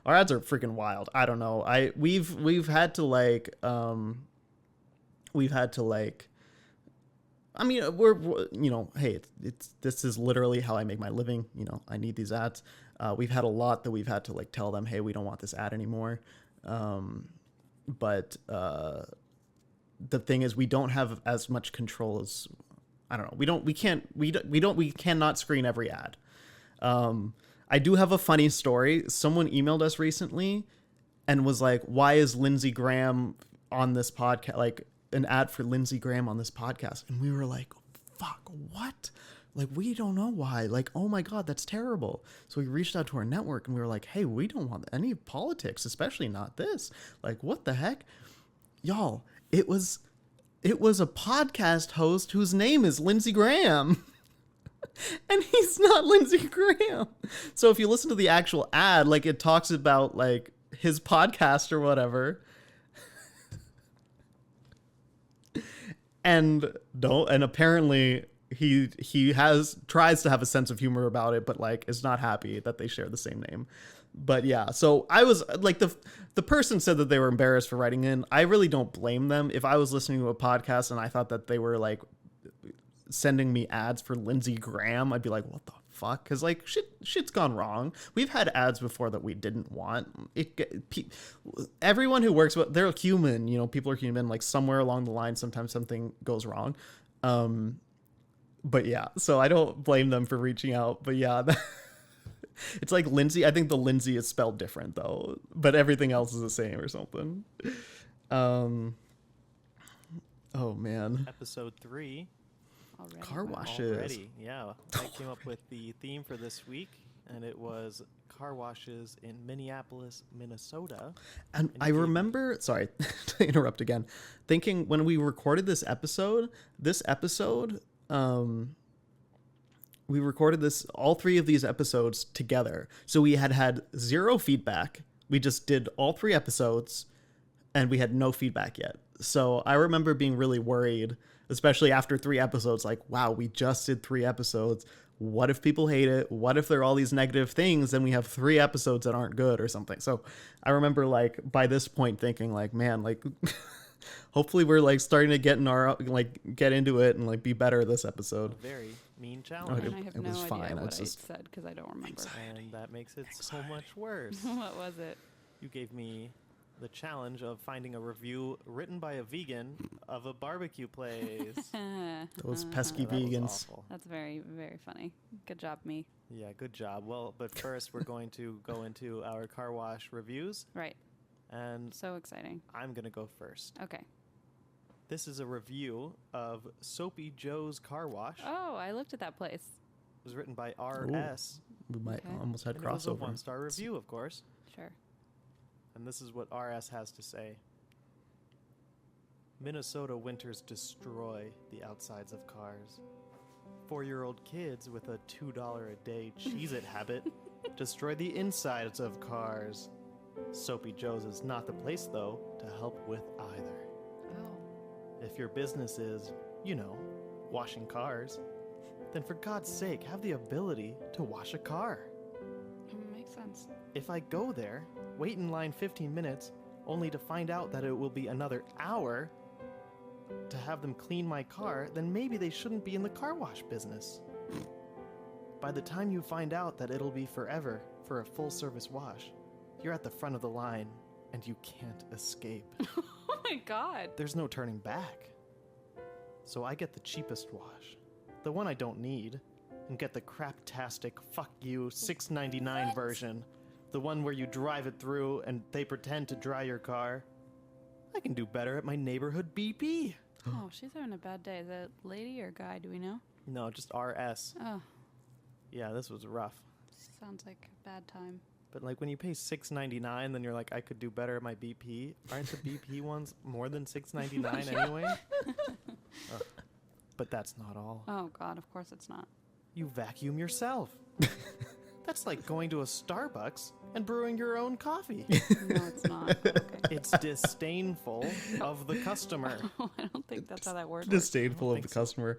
our ads are freaking wild. I don't know. We've had to like I mean, we're you know, hey, it's this is literally how I make my living. You know, I need these ads. We've had a lot that we've had to like tell them, hey, we don't want this ad anymore. But the thing is, we don't have as much control as, I don't know. We cannot screen every ad. I do have a funny story. Someone emailed us recently and was like, why is Lindsey Graham on this podcast? Like an ad for Lindsey Graham on this podcast. And we were like, fuck, what? Like, we don't know why. Like, oh my God, that's terrible. So we reached out to our network and we were like, hey, we don't want any politics, especially not this. Like, what the heck? Y'all, it was a podcast host whose name is Lindsey Graham. And he's not Lindsey Graham. So if you listen to the actual ad, like it talks about like his podcast or whatever. And apparently he tries to have a sense of humor about it, but like is not happy that they share the same name. But yeah, so I was like, the person said that they were embarrassed for writing in. I really don't blame them. If I was listening to a podcast and I thought that they were like sending me ads for Lindsey Graham, I'd be like, what the fuck? Because like shit's gone wrong. We've had ads before that we didn't want. Everyone who works with, they're human, you know, people are human. Like somewhere along the line, sometimes something goes wrong. But yeah, so I don't blame them for reaching out. But yeah, it's like Lindsay. I think the Lindsay is spelled different though, but everything else is the same or something. Oh man. Episode 3. Already. Car washes. Already, yeah. I came up with the theme for this week, and it was car washes in Minneapolis, Minnesota. And I remember, sorry to interrupt again, thinking when we recorded this episode, we recorded all 3 of these episodes together. So we had 0 feedback. We just did all 3 episodes, and we had no feedback yet. So I remember being really worried, especially after 3 episodes, like, wow, we just did 3 episodes. What if people hate it? What if there are all these negative things and we have 3 episodes that aren't good or something? So I remember like by this point thinking like, man, like hopefully we're like starting to get into it and like be better this episode. A very mean challenge. And I have no idea what I said because I don't remember. And that makes it so much worse. What was it? You gave me the challenge of finding a review written by a vegan of a barbecue place. Those pesky That was vegans. awful. That's very, very funny. Good job, me. Yeah, good job. Well, but first we're going to go into our car wash reviews. Right. And so exciting. I'm going to go first. Okay. This is a review of Soapy Joe's Car Wash. Oh, I looked at that place. It was written by RS. We might almost had and it was a crossover. 1-star review, of course. Sure. And this is what RS has to say. Minnesota winters destroy the outsides of cars. 4-year-old kids with a $2 a day Cheez-It habit destroy the insides of cars. Soapy Joe's is not the place, though, to help with either. Oh. If your business is, you know, washing cars, then for God's sake, have the ability to wash a car. Makes sense. If I go there, wait in line 15 minutes, only to find out that it will be another hour to have them clean my car, then maybe they shouldn't be in the car wash business. By the time you find out that it'll be forever for a full-service wash, you're at the front of the line, and you can't escape. Oh my God. There's no turning back. So I get the cheapest wash, the one I don't need, and get the craptastic, fuck you, $6.99 version. The one where you drive it through and they pretend to dry your car. I can do better at my neighborhood BP. Oh, she's having a bad day. Is that lady or guy? Do we know? No, just RS. Oh. Yeah, this was rough. Sounds like a bad time. But like when you pay $6.99, then you're like, I could do better at my BP. Aren't the BP ones more than $6.99 anyway? But that's not all. Oh God, of course it's not. You vacuum yourself. That's like going to a Starbucks and brewing your own coffee. No, it's not. But okay. It's disdainful of the customer. I don't think that's how that works. Disdainful of the customer.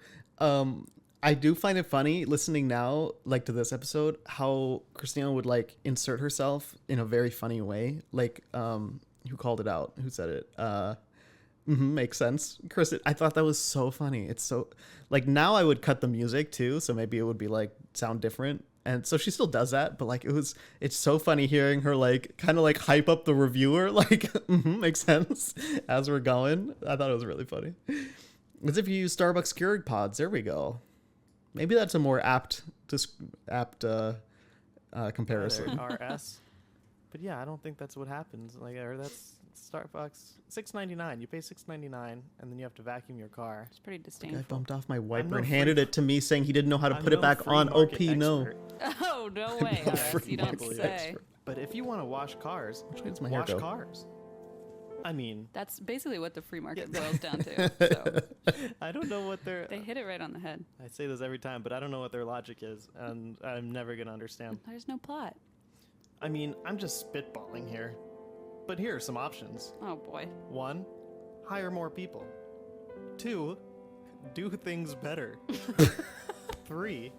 I do find it funny listening now, like to this episode, how Christina would like insert herself in a very funny way. Like, who called it out? Who said it? Makes sense. Chris, I thought that was so funny. It's so like now I would cut the music too, so maybe it would be like sound different. And so she still does that, but like it's so funny hearing her like kind of like hype up the reviewer, like makes sense as we're going. I thought it was really funny. As if you use Starbucks Keurig pods. There we go. Maybe that's a more apt comparison. RS. But yeah, I don't think that's what happens. Like, or that's Starbucks $6.99. You pay $6.99, and then you have to vacuum your car. It's pretty I disdainful. bumped off my wiper and handed it to me, saying he didn't know how to put it back on. OP, no. Oh, no way. RS, you don't say. But if you want to wash cars, Which way does my hair wash go? cars. I mean, That's basically what the free market boils down to. So I don't know what their... they hit it right on the head. I say this every time, but I don't know what their logic is, and I'm never going to understand. There's no plot. I mean, I'm just spitballing here. But here are some options. Oh, boy. 1, hire more people. 2, do things better. 3,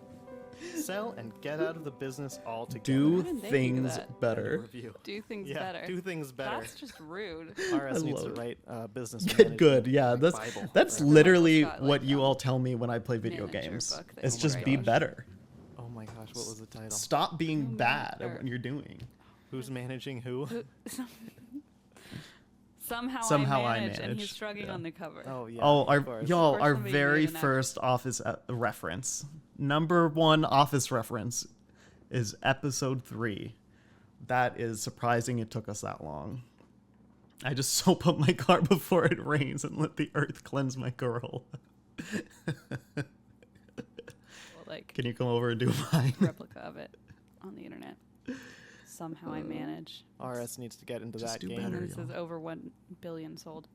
sell and get out of the business altogether. Do didn't they think of things that? better. Review. Do things Yeah, better. do things better. That's just rude. RS I needs to love it. write business Get management, good. Yeah, like that's Bible. that's Right. literally Scott, like, what you all tell me when I play video manager games. book that It's you just write. be better. Oh my gosh, what was the title? Stop being Oh, bad sure. at what you're doing. Who's managing who? Somehow I I manage, and he's manage, shrugging yeah. on the cover. Oh yeah. Oh, of course. y'all, course our somebody very made an first Office reference. Number 1 Office reference is episode 3. That is surprising it took us that long. I just soap up my car before it rains and let the earth cleanse my girl. Well, like Can you come over and do mine? replica of it on the internet. Somehow I manage. RS needs to get into Just that do game. better. And this is over 1 billion sold.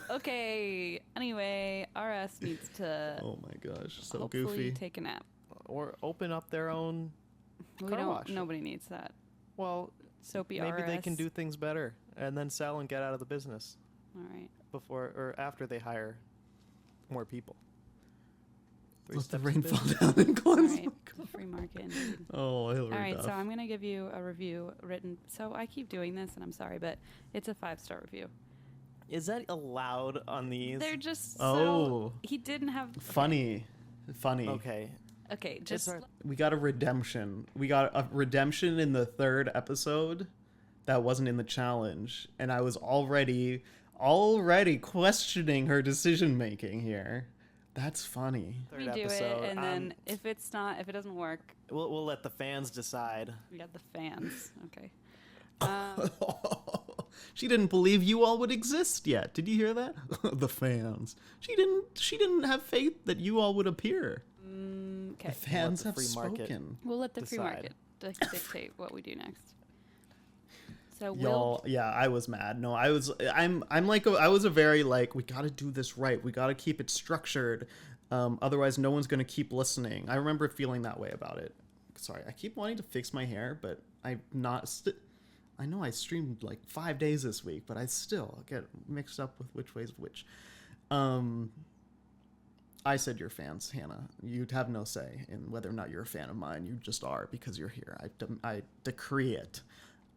Okay. Anyway, RS needs to Oh my gosh, so hopefully goofy. take a nap. Or open up their own We car don't. wash. Nobody needs that. Well, Soapy maybe RS. they can do things better and then sell and get out of the business All right. before or after they hire more people. Let the steps rain to fall business. down and All cleanse right. my The free market. Indeed. Oh, Hillary All right, Duff. so I'm going to give you a review written. So I keep doing this, and I'm sorry, but it's a 5-star review. Is that allowed on these? They're just Oh. so... He didn't have... Funny. Okay. Okay, just... We got a redemption. We got a redemption in the 3rd episode that wasn't in the challenge, and I was already questioning her decision making here. That's funny. Third we do episode. it, and then if it doesn't work... We'll let the fans decide. We got the fans. Okay. She didn't believe you all would exist yet. Did you hear that? The fans. She didn't have faith that you all would appear. Okay. The fans the have free market spoken. We'll let the free decide. market dictate what we do next. So Y'all, yeah, I was mad. No, I was a very like, we got to do this right. We got to keep it structured. Otherwise no one's going to keep listening. I remember feeling that way about it. Sorry, I keep wanting to fix my hair, but I'm not I know I streamed like 5 days this week, but I still get mixed up with which way's which. I said you're fans, Hannah. You'd have no say in whether or not you're a fan of mine. You just are because you're here. I decree it.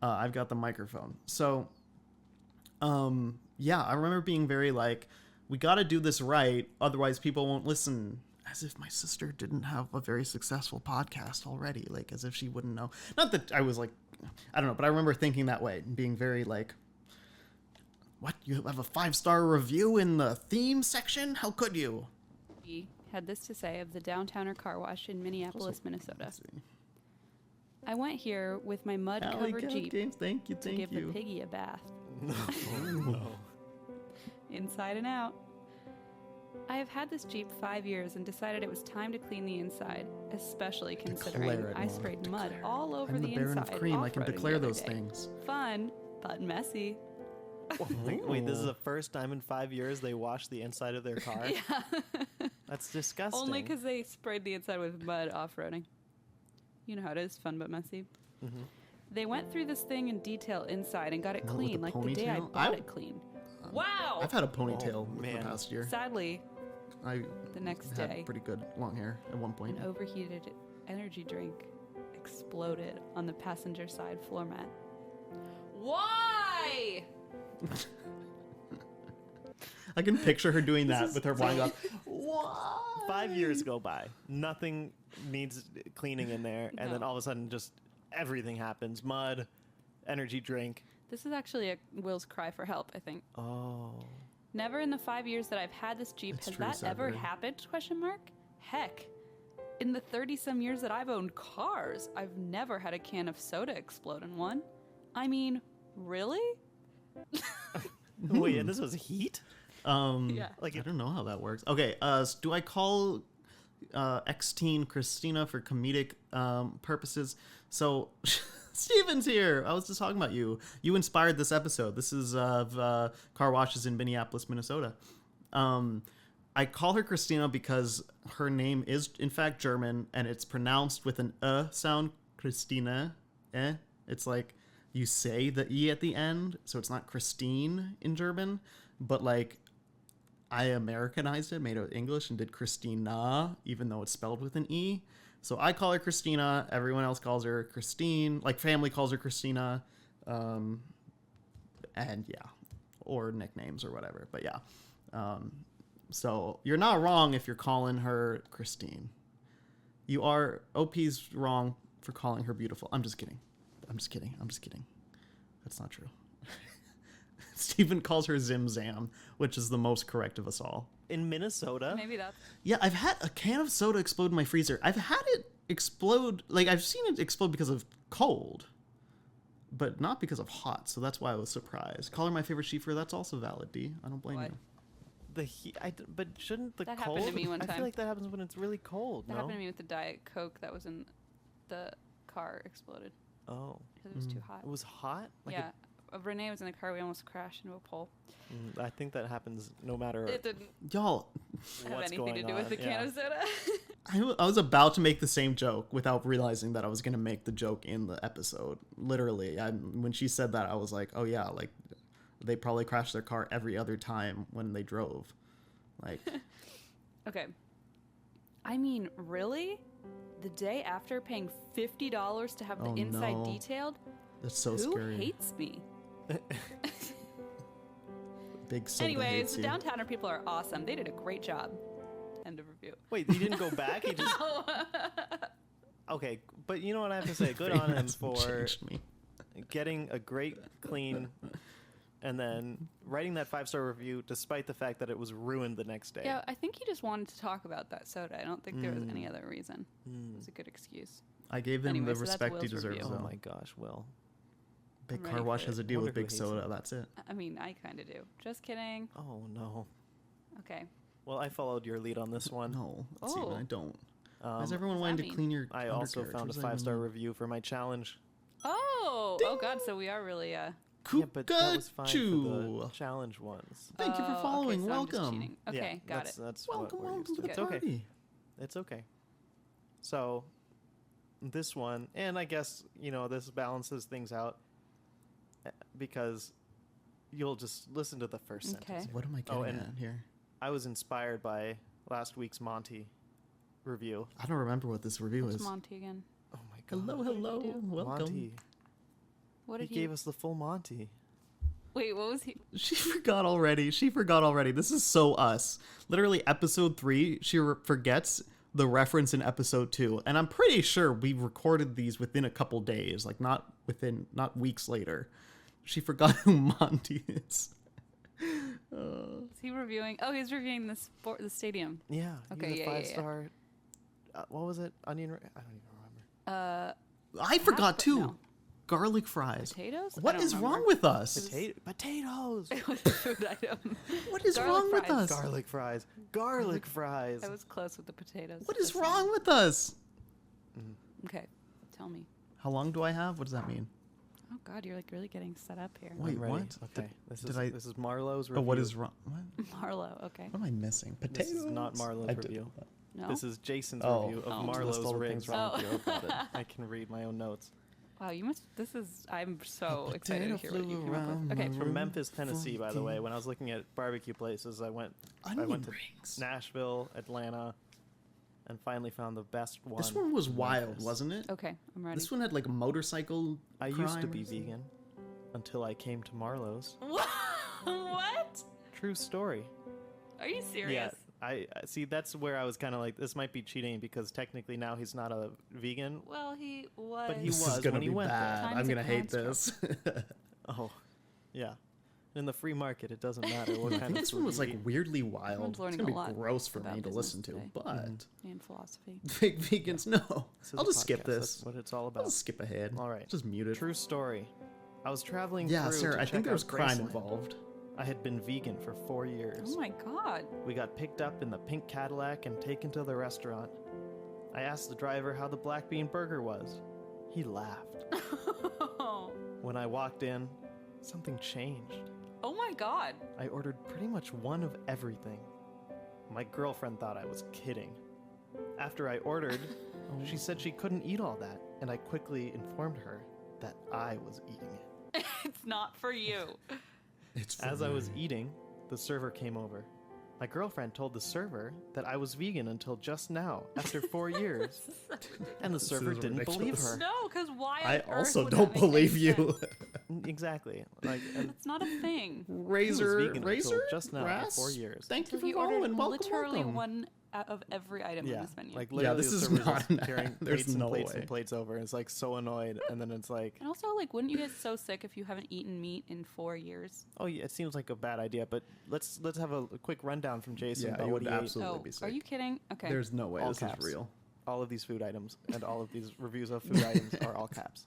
I've got the microphone. So, yeah, I remember being very like, we got to do this right, otherwise people won't listen. As if my sister didn't have a very successful podcast already, like as if she wouldn't know. Not that I was like, I don't know, but I remember thinking that way, being very like, what? You have a 5-star review in the theme section? How could you? He had this to say of the Downtowner Car Wash in Minneapolis, Minnesota. I went here with my mud-covered Jeep Thank you. to give the piggy a bath. No. Inside and out. I have had this Jeep 5 years and decided it was time to clean the inside, especially considering Declare it, I Mom. sprayed mud all over I'm the the Baron inside. of Cream. I can off-roading the declare other those day. things. Fun, but messy. Wait, this is the first time in 5 years they washed the inside of their car? Yeah. That's disgusting. Only because they sprayed the inside with mud off-roading. You know how it is, fun but messy. Mm-hmm. They went through this thing in detail inside and got it With a clean, like the day I ponytail? bought it clean. Wow! I've had a ponytail the man. past year. Sadly, I the next had day, pretty good long hair at one point. an overheated energy drink exploded on the passenger side floor mat. Why? I can picture her doing that with her wine glass. Why? 5 years go by. Nothing needs cleaning in there. And then all of a sudden, just everything happens. Mud, energy drink. This is actually a Will's cry for help, I think. Oh. Never in the 5 years that I've had this Jeep It's has true, that ever Severin. happened? Question mark. Heck. In the 30-some years that I've owned cars, I've never had a can of soda explode in one. I mean, really? Wait, and this was heat? Yeah. Like I don't know how that works. Okay, do I call ex-teen Christina for comedic purposes? So Steven's here. I was just talking about you. You inspired this episode. This is of car washes in Minneapolis, Minnesota. I call her Christina because her name is in fact German and it's pronounced with an sound, Christina. It's like you say the E at the end, so it's not Christine in German, but like I Americanized it, made it English, and did Christina, even though it's spelled with an E. So I call her Christina. Everyone else calls her Christine. Like family calls her Christina. And yeah, or nicknames or whatever. But yeah. So you're not wrong if you're calling her Christine. You are, OP's wrong for calling her beautiful. I'm just kidding. That's not true. Steven calls her Zim Zam, which is the most correct of us all. In Minnesota? Maybe that's... Yeah, I've had a can of soda explode in my freezer. I've had it explode, like I've seen it explode because of cold, but not because of hot, so that's why I was surprised. Call her my favorite Schieffer, that's also valid, D. I don't blame What? you. The heat, but shouldn't the That cold... happened to me one I time. feel like that happens when it's really cold, That no? happened to me with the Diet Coke that was in the car exploded. Oh. Because it was too hot. It was hot? Like Yeah. Renee was in the car. We almost crashed into a pole. I think that happens no matter It didn't Y'all, have what's anything to going do with on, the can yeah. of soda. I was about to make the same joke without realizing that I was going to make the joke in the episode. Literally, when she said that, I was like, oh yeah, like they probably crashed their car every other time when they drove. Like, Okay. I mean, really? The day after paying $50 to have the Oh, inside no. detailed? that's so Who scary. hates me? Big soda Anyways, hates the you. Downtowner people are awesome. They did a great job. End of review. Wait, he didn't go back? He just... Okay, but you know what I have to say? Good on him Hasn't for changed me. getting a great clean and then writing that 5-star review despite the fact that it was ruined the next day. Yeah, I think he just wanted to talk about that soda. I don't think there was any other reason. It was a good excuse. I gave him Anyway, the so that's respect he Will's deserves. review. Oh though. my gosh, Will. Big I'm car ready wash for has a it. deal Wonder with who big hates soda. it. That's it. I mean, I kind of do. Just kidding. Oh no. Okay. Well, I followed your lead on this one. No, Oh. Steven, I don't. Why is Um, everyone does wanting that to mean? clean your I also undercarriage? found a What does that 5-star mean? review for my challenge. Oh God! So we are really Yeah, but that was fine for the Cuckoo. challenge ones. Thank you for okay, following. so I'm just Welcome. cheating. Okay, got it. That's Welcome, what we're welcome used to the It's party. okay. It's okay. So, this one, and I guess, this balances things out because you'll just listen to the first Okay. sentence. What am I Oh, getting and at here? I was inspired by last week's Monty review. I don't remember what this review What's is. Monty again? Oh my god. Hello, What did he hello, do? welcome. Monty. What He did gave us the full Monty. Wait, what was he? She forgot already. This is so us. Literally, episode 3, she forgets the reference in episode 2, and I'm pretty sure we recorded these within a couple days, like not weeks later. She forgot who Monty is. Is he reviewing? Oh, he's reviewing the stadium. Yeah. Okay, He yeah, was yeah, a 5-star. What was it? Onion ring? I don't even remember. I forgot too. No. Garlic fries. Potatoes? I What don't is remember. wrong with us? Potatoes. It was a food item. What is Garlic wrong with fries. us? Garlic fries. Garlic fries. I was close with the potatoes. What is Just saying. wrong with us? Okay, tell me. How long do I have? What does that mean? Oh God, you're like really getting set up here. Wait, I'm ready. what? Okay. This Did is I- this is Marlowe's Oh, review. what is wrong? What Marlo. Okay. am I missing? Potatoes. This is not Marlowe's I did- review. No? This is Jason's Oh. review of Oh. Marlowe's List all the ribs. things wrong with you about it. I can read my own notes. Wow, you must. I'm so excited to hear what you came up with. Okay. It's from Memphis, Tennessee, by the way. When I was looking at barbecue places, I went to Nashville, Atlanta, and finally found the best one. This one was in wild, Memphis. wasn't it? Okay, I'm ready. This one had like a motorcycle. I used to be crime. vegan until I came to Marlowe's. What? True story. Are you serious? Yeah, I see. That's where I was kind of like, this might be cheating because technically now he's not a vegan. Well, he was. But he This was is gonna when he be went bad. there. I'm Time's a gonna hate this. Oh, yeah. In the free market, it doesn't matter what I kind think of this food one was you like eat. weirdly wild. Everyone's It's learning gonna a be lot gross for about me to business listen to, today. but And philosophy. fake vegans, no. This is I'll a just skip podcast. this. That's what it's all I'll about. just skip ahead. All right. Just mute it. True story. I was traveling Yeah, through sir. to I check think there was out crime Graceland. involved. I had been vegan for 4 years. Oh my god. We got picked up in the pink Cadillac and taken to the restaurant. I asked the driver how the black bean burger was. He laughed. When I walked in, something changed. Oh my god. I ordered pretty much one of everything. My girlfriend thought I was kidding. After I ordered, she said she couldn't eat all that, and I quickly informed her that I was eating it. It's not for you. As I was eating, the server came over. My girlfriend told the server that I was vegan until just now, after 4 years. And the server didn't believe her. No, because why? I on earth also would that don't make any believe you. sense? Exactly. Like, and It's not a thing. he was Razor, vegan until razor, just now, grass. for 4 years. Thank you So for he ordered following. Welcome, literally welcome. one out of every item on Yeah, this menu. like Yeah, literally this the is server's not just an carrying ad. There's plates and no plates way. and plates over, and it's like so annoyed, and then it's like, and also, like, wouldn't you get so sick if you haven't eaten meat in 4 years? oh yeah, it seems like a bad idea, but let's have a quick rundown from Jason Yeah, about you what would he ate. absolutely Oh, be sick. are you kidding? Okay. There's no way All this caps. is real. All of these food items and all of these reviews of food items are all caps.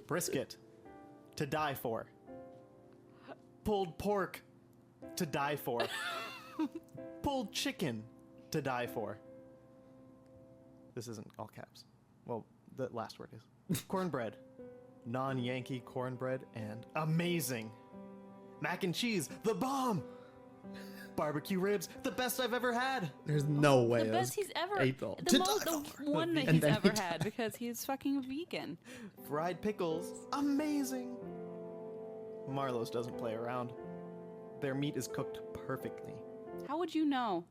Brisket, to die for. Pulled pork, to die for. Pulled chicken, to die for. This isn't all caps. Well, the last word is. Cornbread, non-Yankee cornbread, and amazing. Mac and cheese, the bomb. Barbecue ribs, the best I've ever had. There's no way. The best he's ever. ate all- The, to most, die the for. one that And he's then he ever died. had because he's fucking vegan. Fried pickles, amazing. Marlowe's doesn't play around. Their meat is cooked perfectly. How would you know?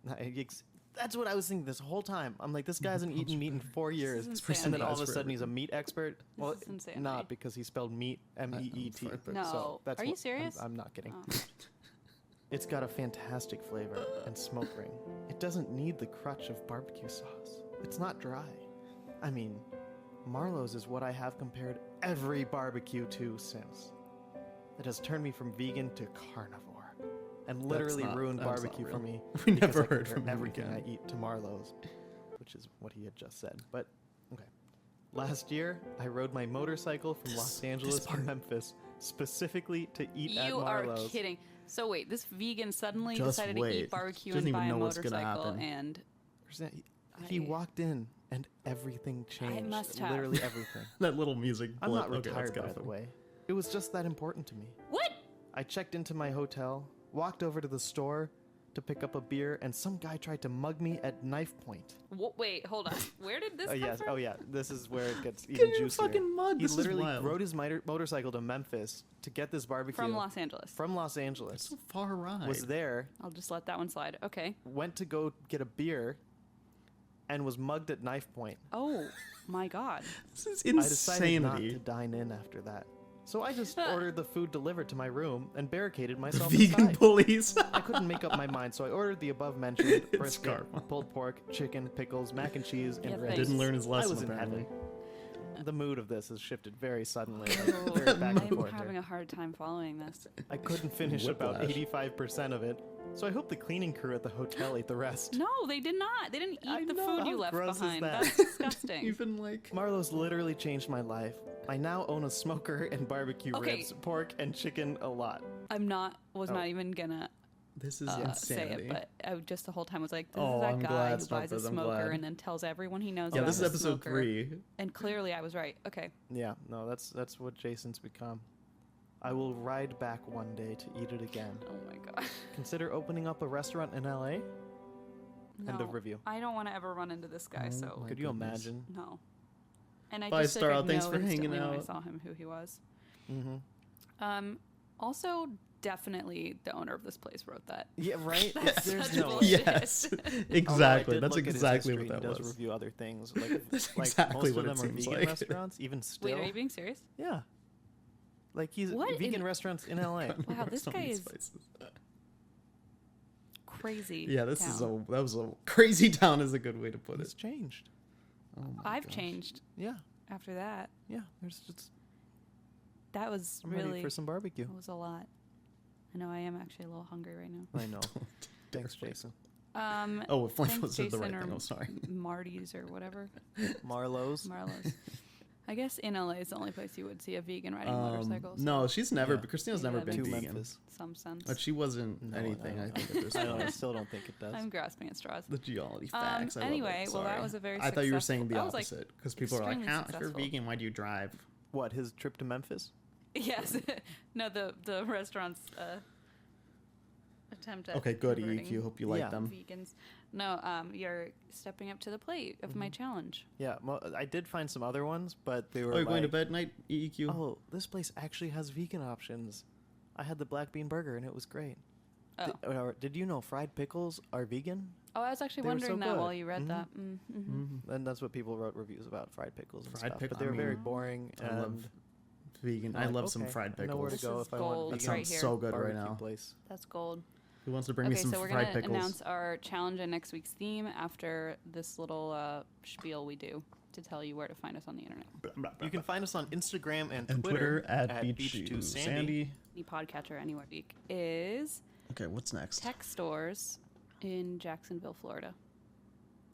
That's what I was thinking this whole time. I'm like, this guy hasn't eaten meat in 4 years, This is and then insanity. all of a For sudden he's a everything. meat expert. Well, is insanity. not because he spelled meat M-E-E-T. fine, No. So that's Are you what- serious? I'm not kidding. Oh. It's got a fantastic flavor and smoke ring. It doesn't need the crutch of barbecue sauce. It's not dry. I mean, Marlowe's is what I have compared every barbecue to since. It has turned me from vegan to carnivore, and literally ruined that's not barbecue for real. me. We because never I heard compare from him everything again. I eat to Marlowe's, which is what he had just said. But okay, last year I rode my motorcycle from Los Angeles to Memphis specifically to eat at You are Marlowe's. kidding. So wait, this vegan suddenly Just decided to wait. eat barbecue Doesn't and even buy a know what's gonna motorcycle, happen. and He I- walked in and everything changed. must have. Literally everything. That little music. I'm blip. not Okay, that's retired, kinda by the funny. way. It was just that important to me. What? I checked into my hotel, walked over to the store to pick up a beer, and some guy tried to mug me at knife point. Wait, hold on. Where did this come Yes, from? oh yeah, this is where it gets even Getting juicier. fucking mugged, He this is literally wild. rode his motorcycle to Memphis to get this barbecue. From Los Angeles. From Los Angeles. So far ride. Was there, I'll just let that one slide. Okay. went to go get a beer, and was mugged at knife point. Oh my god. This is I decided not insanity. to dine in after that. So I just ordered the food delivered to my room and barricaded The myself vegan inside. police. I couldn't make up my mind, so I ordered the above-mentioned brisket, karma. pulled pork, chicken, pickles, mac and cheese, and Yeah, ribs. thanks. Didn't learn his I lesson was in apparently. heaven. The mood of this has shifted very suddenly, Oh, very back and I'm forth. having here. a hard time following this. I couldn't finish about Whiplash. 85% of it, so I hope the cleaning crew at the hotel ate the rest. No, they did not. They didn't eat I the know, food how you left gross is behind. that? That's disgusting. Even like Marlowe's literally changed my life. I now own a smoker and barbecue Okay. ribs, pork, and chicken a lot. Was Oh. not even gonna this is say insanity. it, but I just the whole time was like, this Oh, is that I'm guy glad who buys a smokers, I'm smoker glad. and then tells everyone he knows Yeah, about this is a episode smoker. 3. And clearly I was right. Okay. Yeah, no, that's what Jason's become. I will ride back one day to eat it again. Oh my god. Consider opening up a restaurant in LA? End No, of review. I don't want to ever run into this guy. So my Could you goodness. imagine? no. And I Bye, just Star. figured Thanks no for hanging instantly when I out. saw him who he was. Mm-hmm. Also, definitely the owner of this place wrote that. Yeah, right? That's There's such no way. bullshit. Yes, Although I exactly. did That's look at his exactly history, what that he does was. review other things. That's Like exactly most what of it them are seems vegan like. restaurants, even still. Wait, are you being serious? Yeah. Like he's What vegan in- restaurants in LA. Wow, this So guy many is spices. crazy. Yeah, this town. is that was a crazy town is a good way to put He's it. changed. Oh my I've gosh. changed Yeah. after that. Yeah. There's just That was I'm really ready for some barbecue. It was a lot. I know I am actually a little hungry right now. I know. Thanks, Jason. Oh, if I Thanks, said the right Jason, thing, or I'm sorry. Marty's or whatever. Marlowe's. Marlowe's. I guess in LA is the only place you would see a vegan riding motorcycles. No, she's never. Yeah. Christina's Maybe never that been makes vegan. Memphis. some sense. But she wasn't No, anything. I think at this I point. still don't think it does. I'm grasping at straws. The geology facts. I love anyway, it. well, that Sorry. was a very I thought you were successful- saying the I was, like, opposite because people are like, extremely "How? If you're successful. vegan, why do you drive?" What, his trip to Memphis? Yes. No, the restaurant's attempt at Okay, good. converting EQ. Hope you like Yeah. them. vegans. No, you're stepping up to the plate of my challenge. Yeah, I did find some other ones, but they were Oh, you're going to like, bed night, EQ? Oh, this place actually has vegan options. I had the black bean burger and it was great. Oh. Did you know fried pickles are vegan? Oh, I was actually They were wondering so that good. while you read Mhm. that. Mm-hmm. And that's what people wrote reviews about, fried pickles and Fried stuff. pickle- But they were I very mean, boring. I love and vegan. I'm I like, love some okay, fried I know where to pickles. go This if I is want gold That vegan right sounds here. so good right barbecue now. place. That's gold. Who wants to bring me Okay, some so we're fried gonna pickles? announce our challenge and next week's theme after this little spiel we do to tell you where to find us on the internet. You can find us on Instagram and Twitter at Beach2Sandy. Beach2Sandy. The podcatcher anywhere week is Okay, what's next? tech stores in Jacksonville, Florida.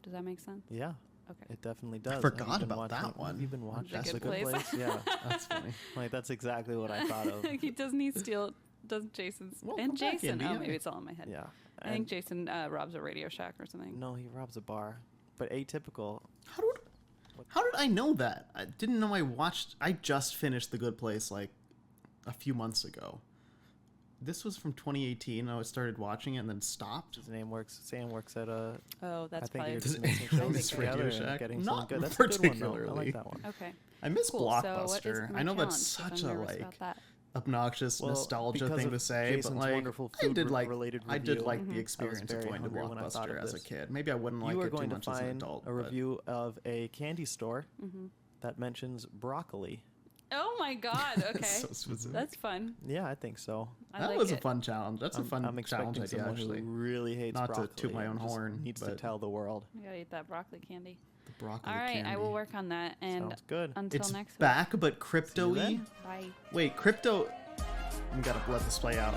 Does that make sense? Yeah. Okay. It definitely does. Have forgot you been about that watching- one. Have you been watching The The Good Good Place? Place? Yeah. That's funny. Like, that's exactly what I thought of. Doesn't he steal? Doesn't Jason's Well, and come back, Jason? Andy, Oh, yeah. maybe it's all in my head. Yeah. I think Jason robs a Radio Shack or something. No, he robs a bar. But atypical. How did I know that? I didn't know I just finished The Good Place like a few months ago. This was from 2018. I started watching it and then stopped. Sam works at a. Oh, that's I think probably. you're just Does mixing anyone shows use Radio together and Shack? getting Not something good. That's a good one, though. I particularly. like that one. Okay. I miss Cool. So what is Blockbuster. my I know that's challenge? 'Cause such I'm a nervous like about that. obnoxious Well, nostalgia because thing of to say, Jason's but like wonderful I did food like related I did review, like the I was experience of very going to hungry when I thought Blockbuster of as a this. kid. Maybe I wouldn't like You are it too going to much as an find adult. a but- review of a candy store Mm-hmm. that mentions broccoli. Oh my God! Okay, So specific. that's fun. Yeah, I think so. I That like was a it. fun challenge. That's a fun I'm challenge expecting idea, someone actually. who really hates Not to broccoli toot my and own just horn, needs to but- tell the world. I gotta eat that broccoli candy. The broccoli All right, candy. I will work on that. And Sounds good. until It's next back, but See crypto-y. you then. week. Bye. Wait, crypto. We gotta let this play out.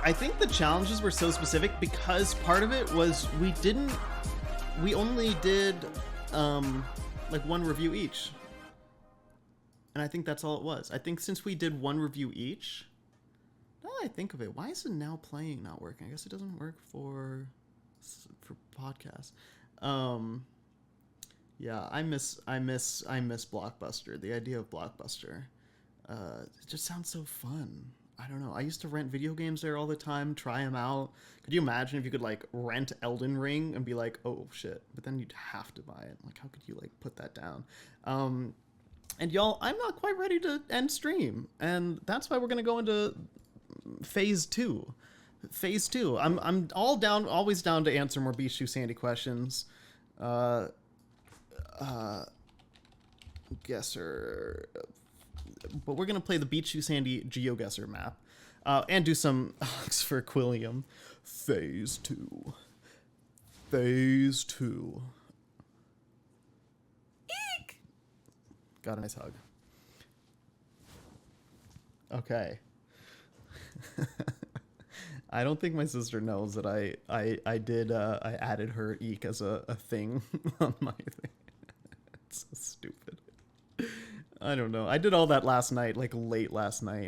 I think the challenges were so specific because part of it was we only did like one review each. And I think that's all it was. I think since we did one review each, now that I think of it, why is it now playing not working? I guess it doesn't work for podcasts. Yeah, I miss Blockbuster. The idea of Blockbuster, it just sounds so fun. I don't know. I used to rent video games there all the time, try them out. Could you imagine if you could like rent Elden Ring and be like, oh shit, but then you'd have to buy it. Like, how could you like put that down? And y'all, I'm not quite ready to end stream, and that's why we're gonna go into phase 2. Phase 2. I'm always down to answer more Beach2Sandy questions. Guesser. But we're going to play the Beach2Sandy GeoGuessr map. And do some for Quilliam. Phase 2. Phase 2. Eek! Got a nice hug. Okay. I don't think my sister knows that I added her eek as a thing on my thing. It's so stupid. I don't know. I did all that last night, like late last night,